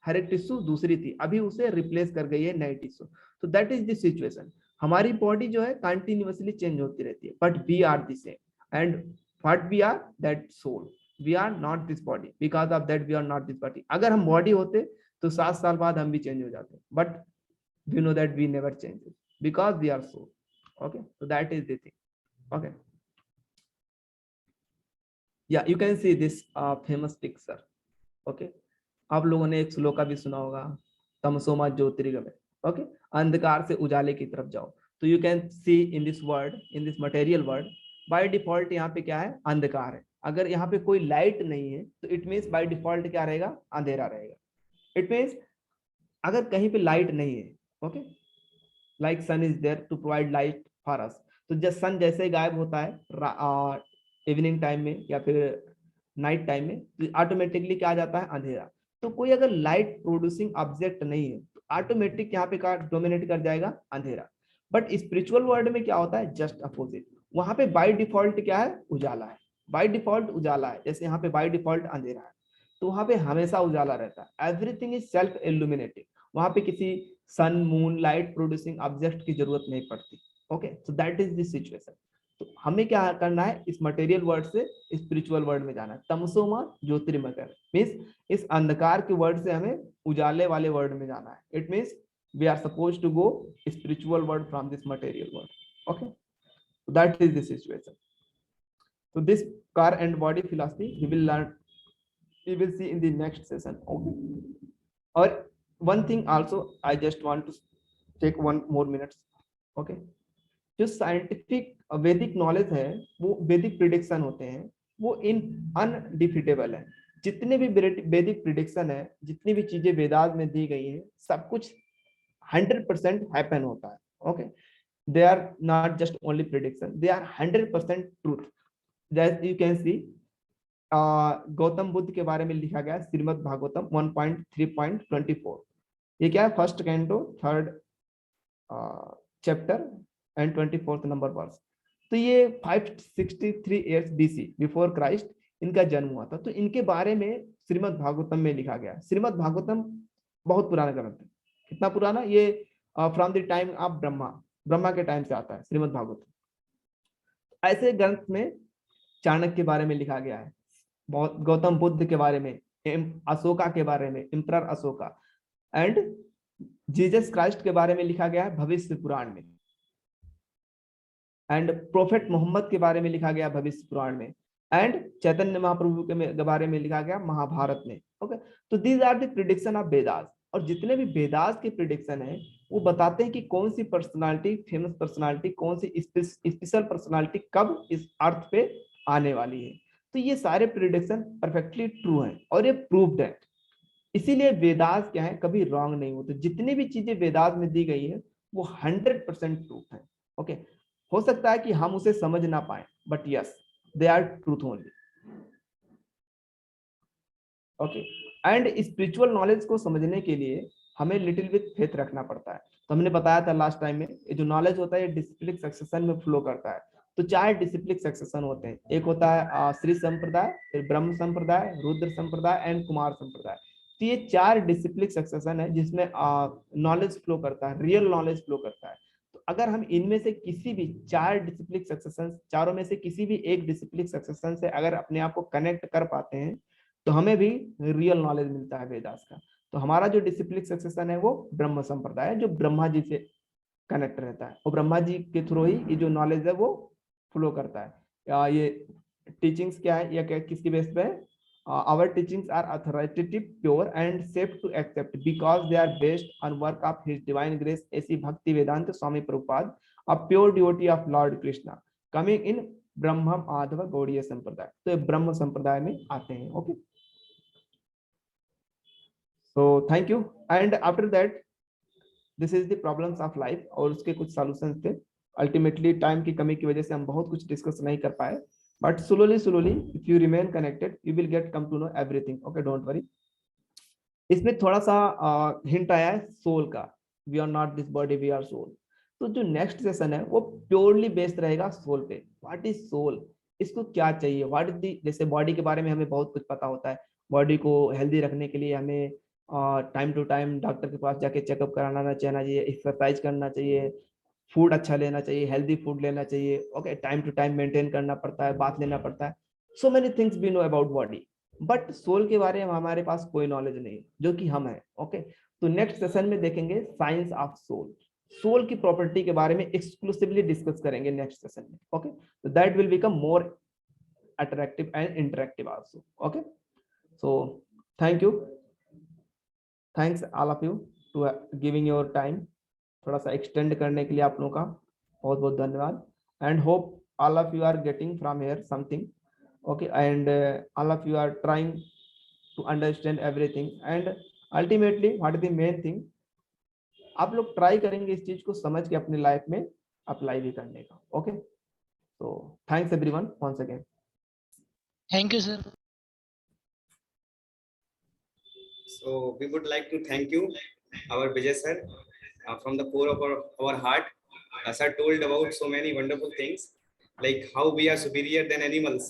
हर एक टिश्यू दूसरी थी, अभी उसे रिप्लेस कर गई है नई टिश्यू। तो दैट इज द सिचुएशन। हमारी बॉडी जो है कंटिन्यूअसली चेंज होती रहती है, but we are the same. And what we are, that soul. We are not this body, because of that we are not this body. अगर हम body होते तो 7 साल बाद हम भी चेंज हो जाते, but we know that we never change because we are soul. Okay, so that is the thing. Okay, yeah, you can see this famous picture. Okay, आप लोगों ने एक श्लोका भी सुना होगा, तमसोमा ज्योतिर्गमय। ओके, अंधकार से उजाले की तरफ जाओ। तो you can C in this word, in this material word, by default यहाँ पे क्या है, अंधकार है। अगर यहाँ पे कोई लाइट नहीं है तो इट मीन्स बाय डिफॉल्ट क्या रहेगा, अंधेरा रहेगा। इट मीन्स अगर कहीं पे लाइट नहीं है, okay, like sun is there to provide light for us, तो जब सन जैसे ही गायब होता है इवनिंग टाइम में या फिर नाइट टाइम में, तो ऑटोमेटिकली क्या आ जाता है, अंधेरा। तो कोई अगर लाइट प्रोड्यूसिंग ऑब्जेक्ट नहीं है तो ऑटोमेटिक यहाँ पे क्या डोमिनेट कर जाएगा, अंधेरा। बट स्पिरिचुअल वर्ल्ड में क्या होता है, जस्ट अपोजिट। वहां पे बाय डिफॉल्ट क्या है, उजाला है। बाय डिफॉल्ट उजाला है, जैसे यहाँ पे बाय डिफॉल्ट अंधेरा है, तो वहां पे हमेशा उजाला रहता है। Everything is self illuminating. वहां पे किसी सन, मून, लाइट प्रोड्यूसिंग ऑब्जेक्ट की जरूरत नहीं पड़ती। Okay, so that is the situation. तो हमें क्या करना है, इस मटेरियल वर्ल्ड से स्पिरिचुअल वर्ल्ड में जाना है। तमसोमा ज्योतिर्गमय मीन्स इस अंधकार के वर्ल्ड से हमें उजाले वाले वर्ल्ड में जाना है। It means we are suppose to go spiritual world from this material world. Okay, that is the situation. So this car and body philosophy we will learn, we will see in the next session. Okay, or one thing also I just want to take 1 more minutes. Okay, जो scientific वैदिक knowledge है, वो वैदिक prediction होते हैं, वो इन undefeatable है। जितने भी वैदिक प्रिडिक्शन है, जितनी भी चीजें वेदास में दी गई है, सब कुछ 100% हैपन होता है। Okay, they are not just only prediction, they are 100% truth. That you can see, Gautam Buddha के बारे में लिखा गया श्रीमद् भागवतम 1.3.24। ये क्या है, first canto 3rd chapter and 24th number verse. तो ये 563 ईयर्स BC बिफोर क्राइस्ट इनका जन्म हुआ था। तो इनके बारे में श्रीमद् भागवतम में लिखा गया। श्रीमद् भागवतम बहुत पुराना ग्रंथ है। कितना पुराना, ये from the time of Brahma के टाइम से आता है श्रीमद् भागवतम। ऐसे ग्रंथ में चाणक्य के बारे में लिखा गया है, बहुत गौतम बुद्ध के बारे में, अशोका के बारे में, emperor Ashoka, and Jesus Christ के बारे में लिखा गया है भविष्य पुराण में, एंड प्रोफेट मोहम्मद के बारे में लिखा गया भविष्य पुराण में, एंड चैतन्य महाप्रभु के बारे में लिखा गया महाभारत में। ओके, तो these are the prediction of Vedas. और जितने भी वेदास के प्रिडिक्शन है वो बताते हैं कि कौन सी पर्सनालिटी, फेमस पर्सनालिटी, कौन सी स्पेशल पर्सनालिटी कब इस अर्थ पे आने वाली है। तो ये सारे प्रिडिक्शन परफेक्टली ट्रू हैं और ये प्रूव्ड है। इसीलिए वेदास क्या है, कभी रॉन्ग नहीं होते। जितनी भी चीजें वेदास में दी गई है वो 100% ट्रूथ है। ओके, हो सकता है कि हम उसे समझ ना पाए, but yes they are truth only. Okay, and spiritual knowledge को समझने के लिए हमें लिटिल विथ फेथ रखना पड़ता है। तो हमने बताया था लास्ट टाइम में, ये जो नॉलेज होता है डिसिप्लिक सक्सेशन में फ्लो करता है। तो 4 डिसिप्लिक सक्सेशन होते हैं। एक होता है श्री संप्रदाय, फिर ब्रह्म संप्रदाय, रुद्र संप्रदाय एंड कुमार संप्रदाय। तो ये 4 डिसिप्लिक सक्सेशन है जिसमें नॉलेज फ्लो करता है, रियल नॉलेज फ्लो करता है। तो अगर हम इनमें से किसी भी 4 डिसिप्लिक सक्सेशन, चारों में से किसी भी एक डिसिप्लिक सक्सेशन से अगर अपने आप को कनेक्ट कर पाते हैं तो हमें भी रियल नॉलेज मिलता है वेदास का। तो हमारा जो डिसिप्लिक सक्सेशन है वो ब्रह्म संप्रदाय है, जो ब्रह्मा जी से कनेक्ट रहता है और ब्रह्मा जी के थ्रू ही ये जो नॉलेज है वो फ्लो करता है। ये टीचिंग्स क्या है या क्या किसकी बेस पे है? Our teachings are authoritative, pure and safe to accept because they are based on work of his divine grace. A C Bhaktivedanta Swami Prabhupada, a pure devotee of lord Krishna, coming in Brahma आधव गौड़ीय संप्रदाय। तो ये ब्रह्म संप्रदाय में आते हैं। Okay, so thank you, and after that this is the problems of life और उसके कुछ solutions थे। अल्टीमेटली टाइम की कमी की वजह से हम बहुत कुछ डिस्कस नहीं कर पाए, but slowly if you remain connected you will get come to know everything. Okay, don't worry. इसमें थोड़ा सा हिंट आया है सोल का, we are not this body we are soul. तो जो नेक्स्ट सेशन है वो प्योरली बेस्ड रहेगा सोल पे। व्हाट इज सोल, इसको क्या चाहिए, व्हाट इज दी, जैसे बॉडी के बारे में हमें बहुत कुछ पता होता है। बॉडी को हेल्दी रखने के लिए हमें टाइम टू टाइम डॉक्टर के पास जाके चेकअप कराना चाहिए, एक्सरसाइज करना चाहिए, फूड अच्छा लेना चाहिए, हेल्दी फूड लेना चाहिए। Okay, time to time maintain करना पड़ता है, बात लेना पड़ता है। So many things we know about body, but soul के बारे में हमारे पास कोई नॉलेज नहीं जो कि हम है। ओके, तो नेक्स्ट सेशन में देखेंगे साइंस ऑफ सोल, सोल की प्रॉपर्टी के बारे में एक्सक्लूसिवली डिस्कस करेंगे नेक्स्ट सेशन में। ओके, तो that will become more attractive and interactive also. Okay, so thank you, thanks all of you to giving your time. थोड़ा सा एक्सटेंड करने के लिए आप लोगों का बहुत बहुत धन्यवाद, and hope all of you are getting from here something. Okay, and all of you are trying to understand everything, and ultimately what is the main thing, आप लोग ट्राई करेंगे इस चीज को समझ के अपनी लाइफ में अप्लाई भी करने का। ओके, तो thanks everyone once again. Thank you, sir. So we would like to thank you, our Vijay sir, from the core of our heart. Sir told about so many wonderful things, like how we are superior than animals,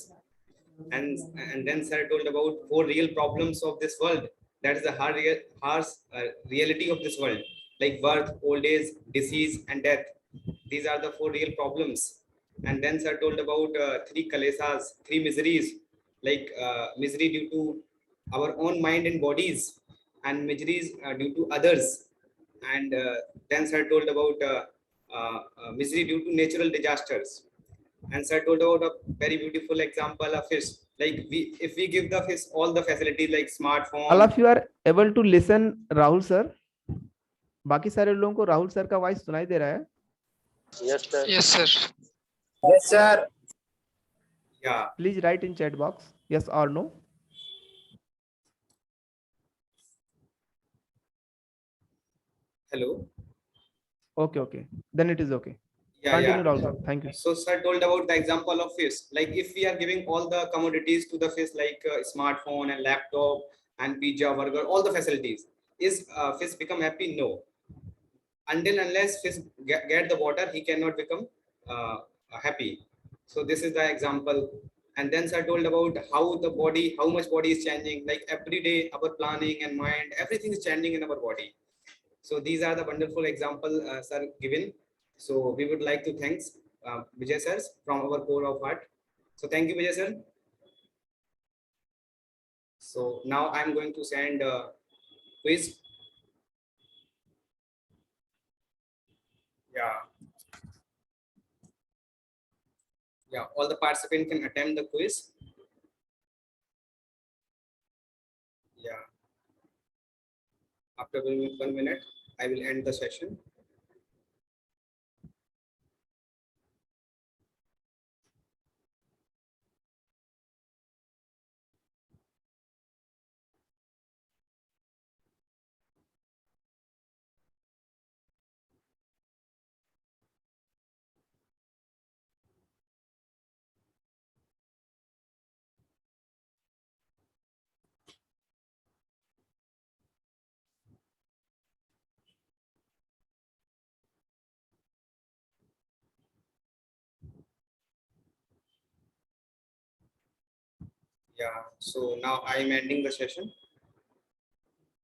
and then sir told about 4 real problems of this world. That is the harsh reality of this world, like birth, old age, disease, and death. These are the 4 real problems. And then sir told about 3 kalesas, 3 miseries, like misery due to our own mind and bodies, and miseries due to others. And then sir told about misery due to natural disasters. And sir told about a very beautiful example of fish, like if we give the fish all the facilities like all smartphone. of you are able to listen Rahul sir? बाकी सारे लोगों को Rahul sir का voice सुनाई दे रहा है? Yes, sir. Yes, sir. Yes, sir. Yeah, Please write in chat box yes or no. hello. Okay, then it is okay. Yeah, Continue yeah. Rahul sir, thank you. So sir told about the example of fish, like if we are giving all the commodities to the fish, like smartphone and laptop and pizza, burger, all the facilities, is fish become happy? No. Until unless fish get the water, he cannot become uh, happy. So this is the example. And then sir told about how the body, how much body is changing, like every day our planning and mind, everything is changing in our body. So these are the wonderful example sir given. So we would like to thanks Vijay sir from our core of heart. So thank you Vijay sir. So now I'm going to send quiz. Yeah. Yeah, all the participants can attempt the quiz. Yeah. After 1 minute, I will end the session. Yeah, so now I am ending the session.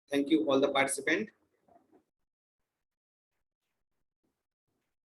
Thank you all the participants.